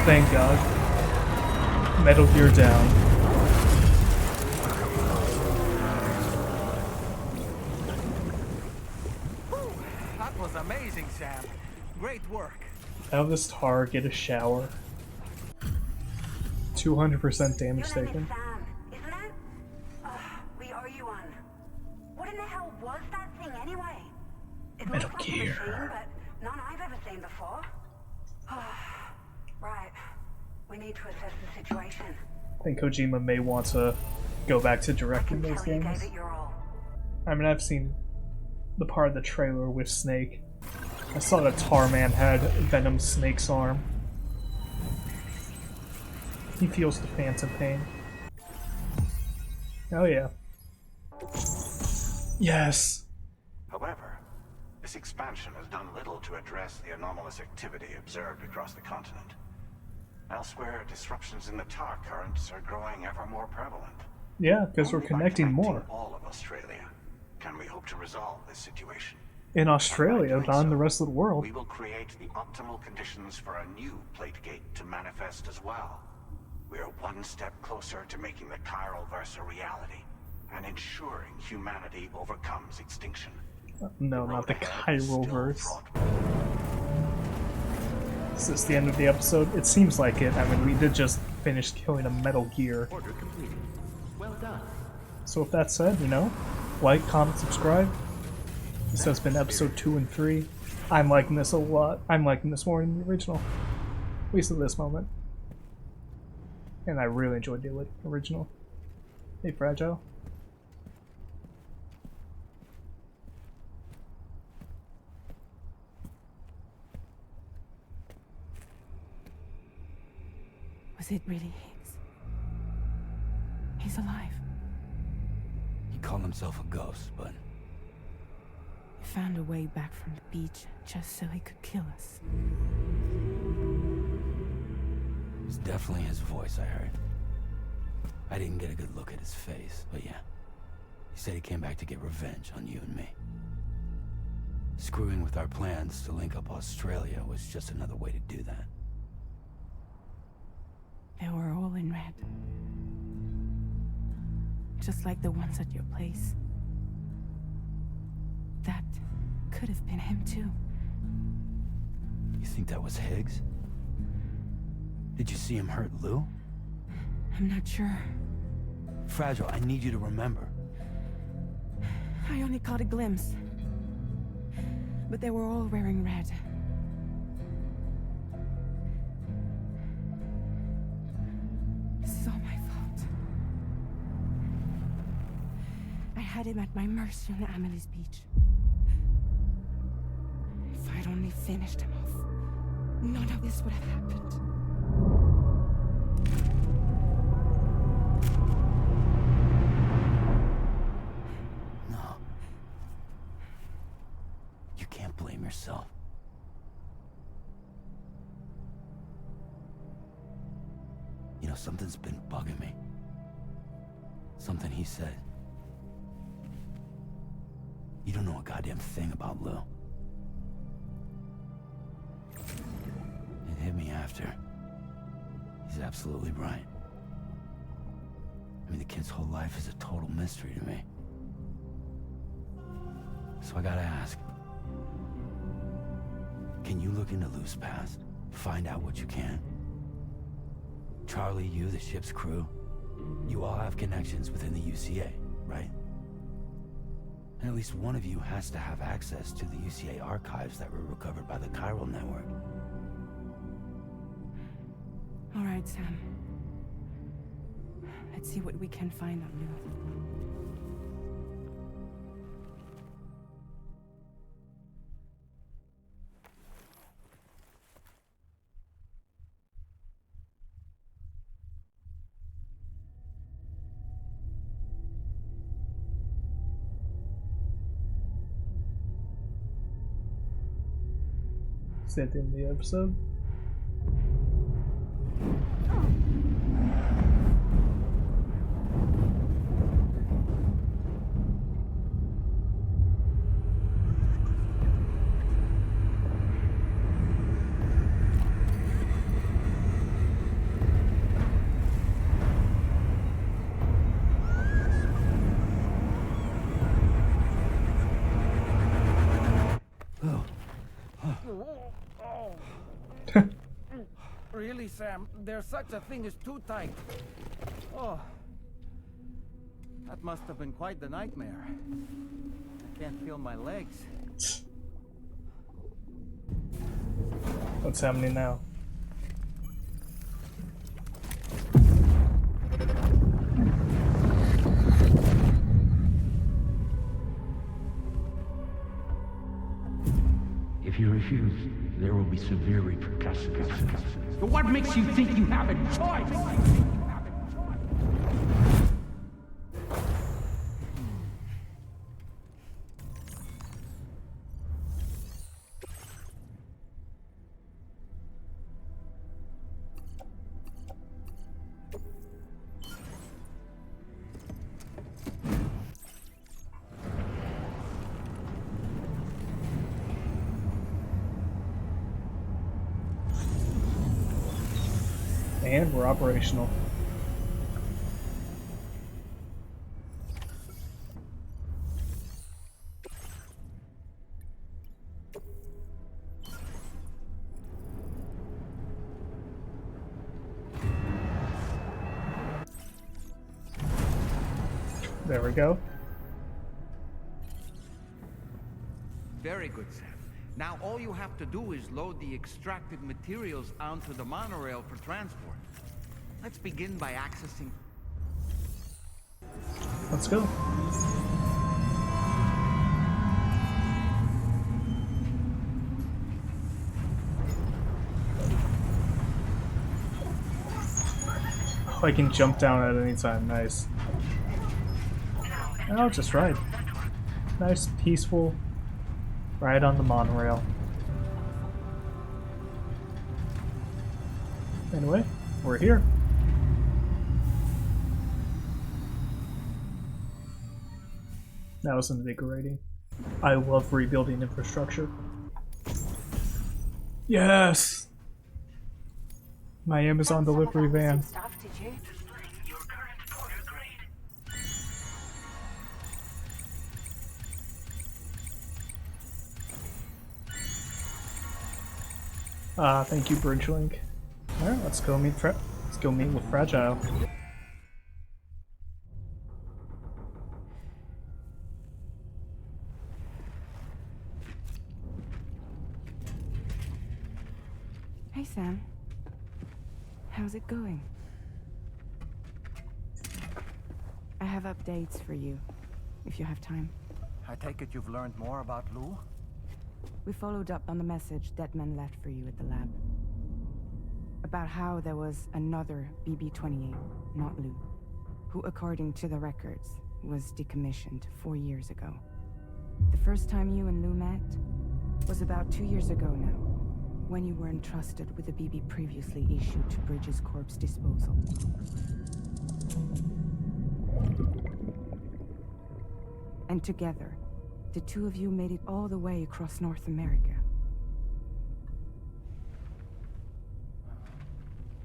Thank God. Metal Gear down. That was amazing, Sam. Great work. Have this tar get a shower. 200% damage taken. Sam, isn't it? We owe you one. What in the hell was that thing anyway? It Metal looks like Gear. a machine, but none I've ever seen before. Right. We need to assess the situation. I think Kojima may want to go back to directing those Tell you games. gave it your all. I mean, I've seen the part of the trailer with Snake. I saw that Tarman had Venom Snake's arm. He feels the phantom pain. Oh yeah. Yes! However, this expansion has done little to address the anomalous activity observed across the continent. Elsewhere, disruptions in the tar currents are growing ever more prevalent. Yeah, because we're Only by connecting more. all of Australia can we hope to resolve this situation. In Australia, not in the rest of the world. We will create the optimal conditions for a new plate gate to manifest as well. We are one step closer to making the chiral verse a reality and ensuring humanity overcomes extinction. No, not the chiral verse. Is this the end of the episode? It seems like it. I mean, we did just finish killing a Metal Gear. Order completed. Well done. So with that said, you know, like, comment, subscribe. This has been episode 2 and 3. I'm liking this a lot. I'm liking this more than the original. At least at this moment. And I really enjoyed the original. Hey, Fragile. Was it really Higgs? He's alive. He called himself a ghost, but He found a way back from the beach just so he could kill us. it was definitely his voice I heard. I didn't get a good look at his face, but yeah. He said he came back to get revenge on you and me. Screwing with our plans to link up Australia was just another way to do that. They were all in red. Just like the ones at your place. That could have been him too. You think that was Higgs? Did you see him hurt Lou? I'm not sure. Fragile, I need you to remember. I only caught a glimpse. But they were all wearing red. This is all my fault. I had him at my mercy on Amelie's beach. If I'd only finished him off, none of this would have happened. No. You can't blame yourself. You know, something's been bugging me. Something he said. You don't know a goddamn thing about Lou. It hit me after. He's absolutely right. I mean, the kid's whole life is a total mystery to me. So I gotta ask. Can you look into Lou's past? Find out what you can? Charlie, you, the ship's crew, you all have connections within the UCA, right? And at least one of you has to have access to the UCA archives that were recovered by the chiral network. All right, Sam. Let's see what we can find on Lou. Is that the end of the episode? Really, Sam? There's such a thing as too tight. Oh. That must have been quite the nightmare. I can't feel my legs. What's happening now? If you refuse, there will be severe repercussions. But what makes you think you have a choice? And we're operational. There we go. Very good, Sam. Now all you have to do is load the extracted materials onto the monorail for transport. Let's begin by accessing... Let's go. Oh, I can jump down at any time. Nice. Oh, just ride. Nice, peaceful ride on the monorail. Anyway, we're here. That was invigorating. I love rebuilding infrastructure. Yes! My Amazon delivery van. Stuff, did you? Thank you, Bridgelink. Alright, let's go meet with Fragile. Hey, Sam. How's it going? I have updates for you, if you have time. I take it you've learned more about Lou? We followed up on the message Deadman left for you at the lab. About how there was another BB-28, not Lou, who, according to the records, was decommissioned 4 years ago. The first time you and Lou met was about 2 years ago now, when you were entrusted with the BB previously issued to Bridges Corp's disposal. And together, the two of you made it all the way across North America.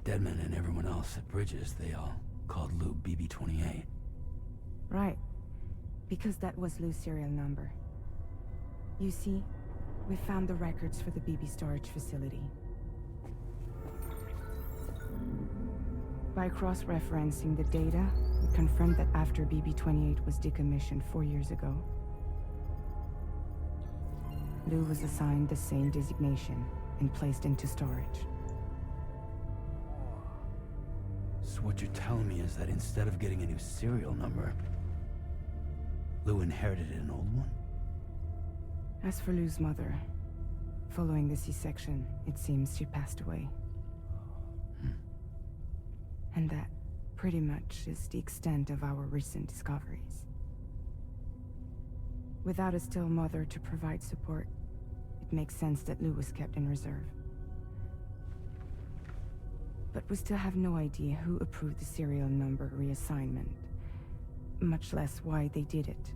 Deadman and everyone else at Bridges, they all called Lou BB-28. Right. Because that was Lou's serial number. You see, we found the records for the BB storage facility. By cross-referencing the data, we confirmed that after BB-28 was decommissioned 4 years ago, Lou was assigned the same designation and placed into storage. So what you're telling me is that instead of getting a new serial number, Lou inherited an old one? As for Lou's mother, following the C-section, it seems she passed away. And that, pretty much, is the extent of our recent discoveries. Without a still mother to provide support, it makes sense that Lou was kept in reserve. But we still have no idea who approved the serial number reassignment, much less why they did it.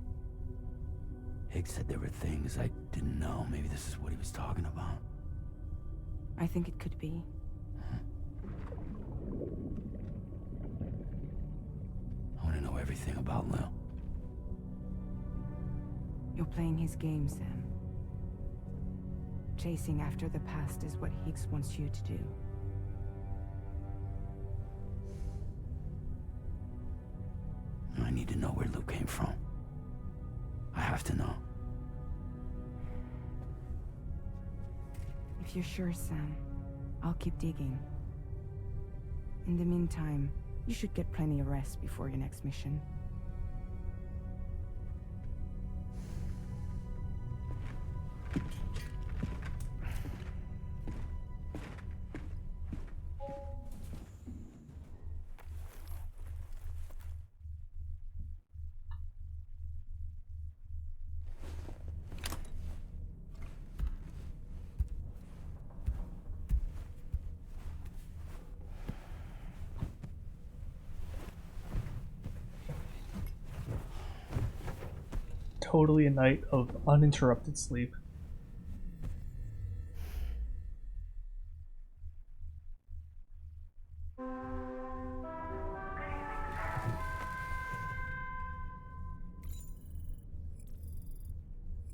Higgs said there were things I didn't know. Maybe this is what he was talking about. I think it could be. I want to know everything about Lou. You're playing his game, Sam. chasing after the past is what Higgs wants you to do. I need to know where Luke came from. I have to know. If you're sure, Sam, I'll keep digging. In the meantime, you should get plenty of rest before your next mission. Totally a night of uninterrupted sleep.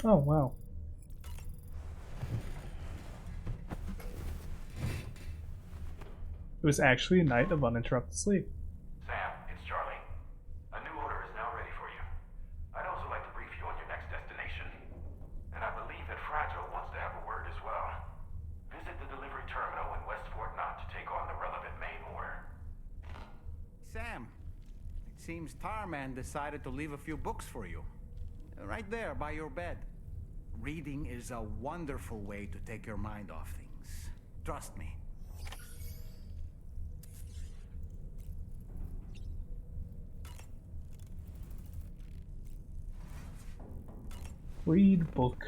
Oh, wow. It was actually a night of uninterrupted sleep. Sam, it's Charlie. A new order is now ready for you. I'd also like to brief you on your next destination. And I believe that Fragile wants to have a word as well. Visit the delivery terminal in West Fort Knott to take on the relevant main order. Sam, it seems Tarman decided to leave a few books for you. Right there by your bed. Reading is a wonderful way to take your mind off things. Trust me. Read book.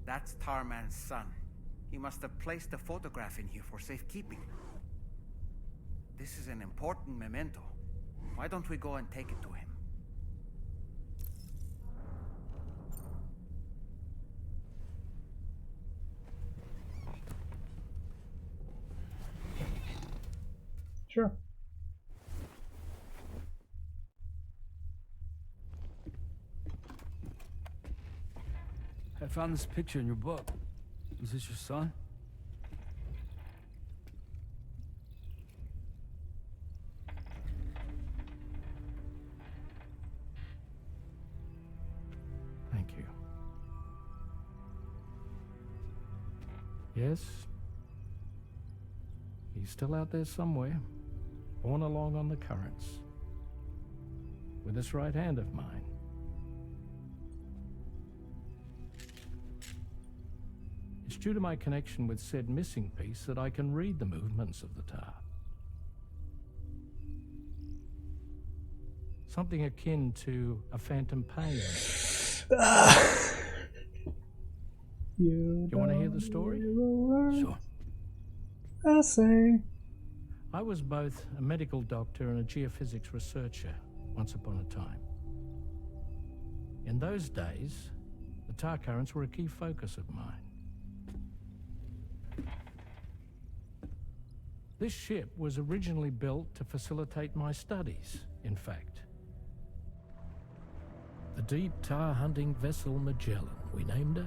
That's Tarman's son. He must have placed a photograph in here for safekeeping. This is an important memento. Why don't we go and take it to him? Sure. I found this picture in your book. Is this your son? Thank you. Yes. He's still out there somewhere, borne along on the currents, with this right hand of mine. It's due to my connection with said missing piece that I can read the movements of the tar. Something akin to a phantom pain. You want to hear the story? Sure. I say. I was both a medical doctor and a geophysics researcher once upon a time. In those days, the tar currents were a key focus of mine. This ship was originally built to facilitate my studies, in fact. The deep tar hunting vessel Magellan, we named it.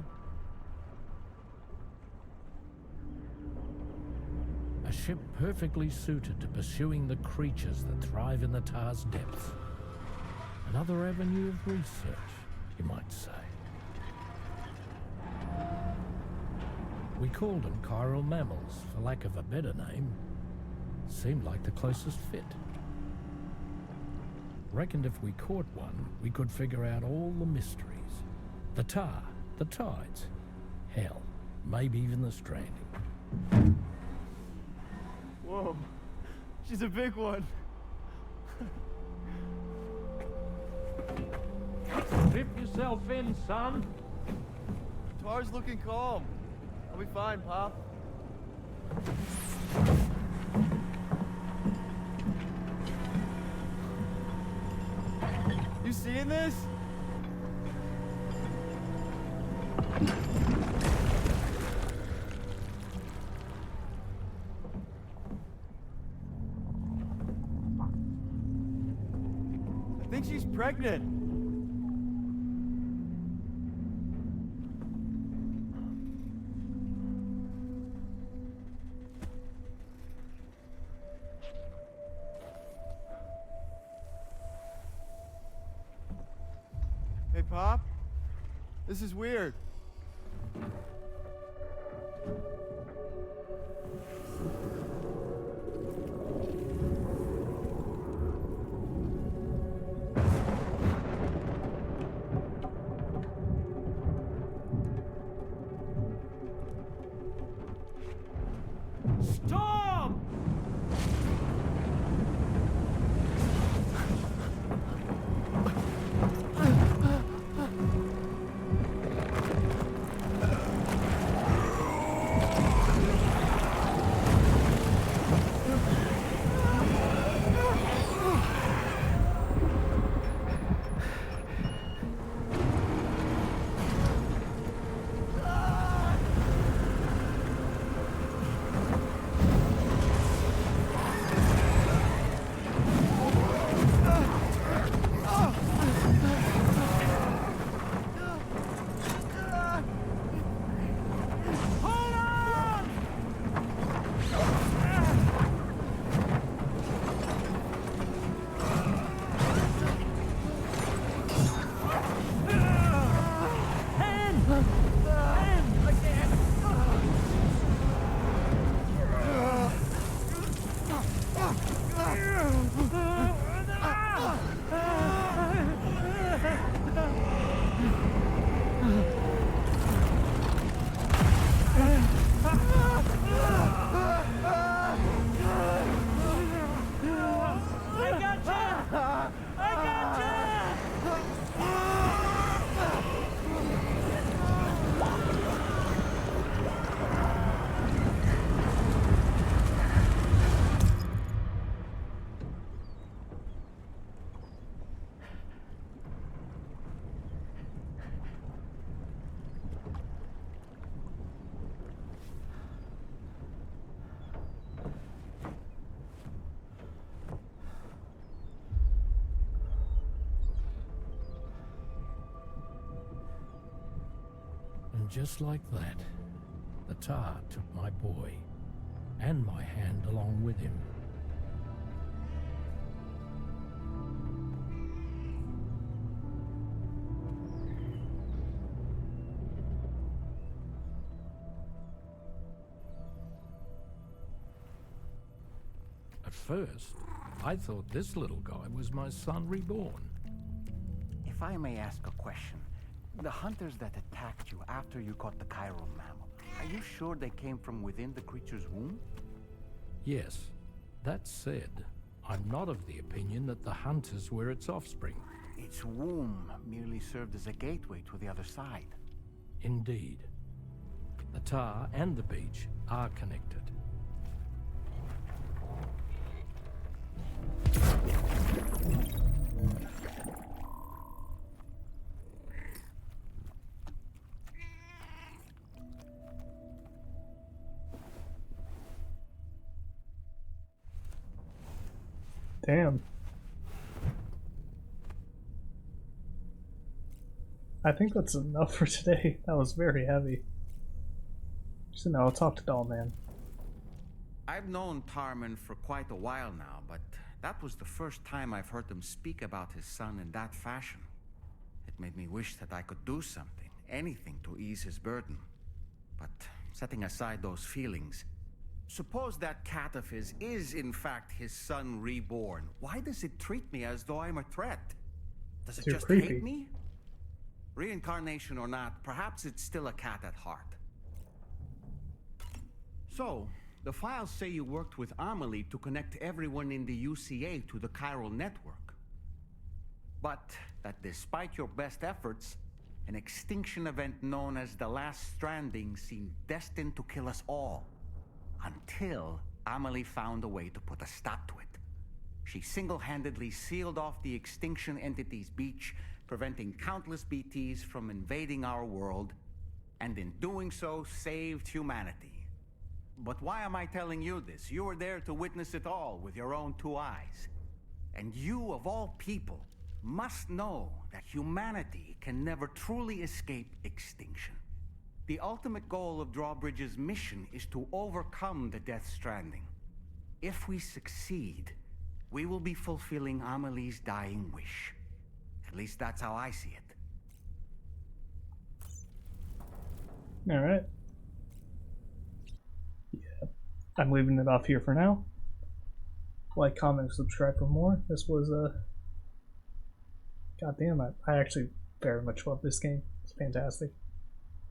A ship perfectly suited to pursuing the creatures that thrive in the tar's depths. Another avenue of research, you might say. We called them chiral mammals, for lack of a better name. Seemed like the closest fit. Reckoned if we caught one, we could figure out all the mysteries. The tar, the tides, hell, maybe even the stranding. Whoa, she's a big one. Strip yourself in, son. Tar's looking calm. I'll be fine, Pop. You seeing this? think she's pregnant. Hey, Pop. This is weird. Storm! And just like that, the tar took my boy, and my hand along with him. At first, I thought this little guy was my son reborn. If I may ask a question, the hunters that attacked you after you caught the chiral mammal, are you sure they came from within the creature's womb? Yes. That said, I'm not of the opinion that the hunters were its offspring. Its womb merely served as a gateway to the other side. Indeed. The tar and the beach are connected. Damn. I think that's enough for today. That was very heavy. So now I'll talk to Dollman. I've known Tarman for quite a while now, but that was the first time I've heard him speak about his son in that fashion. It made me wish that I could do something, anything to ease his burden. But setting aside those feelings, suppose that cat of his is in fact his son reborn. Why does it treat me as though I'm a threat? Does it just hate me? Reincarnation or not, perhaps it's still a cat at heart. So, the files say you worked with Amelie to connect everyone in the UCA to the chiral network. But that despite your best efforts, an extinction event known as the Last Stranding seemed destined to kill us all. Until Amelie found a way to put a stop to it. She single-handedly sealed off the extinction entity's beach, preventing countless BTs from invading our world, and in doing so, saved humanity. But why am I telling you this? You were there to witness it all with your own 2 eyes. And you, of all people, must know that humanity can never truly escape extinction. The ultimate goal of Drawbridge's mission is to overcome the Death Stranding. If we succeed, we will be fulfilling Amelie's dying wish. At least that's how I see it. Alright. Yeah. I'm leaving it off here for now. Like, comment, subscribe for more. This was goddamn, I actually very much love this game. It's fantastic.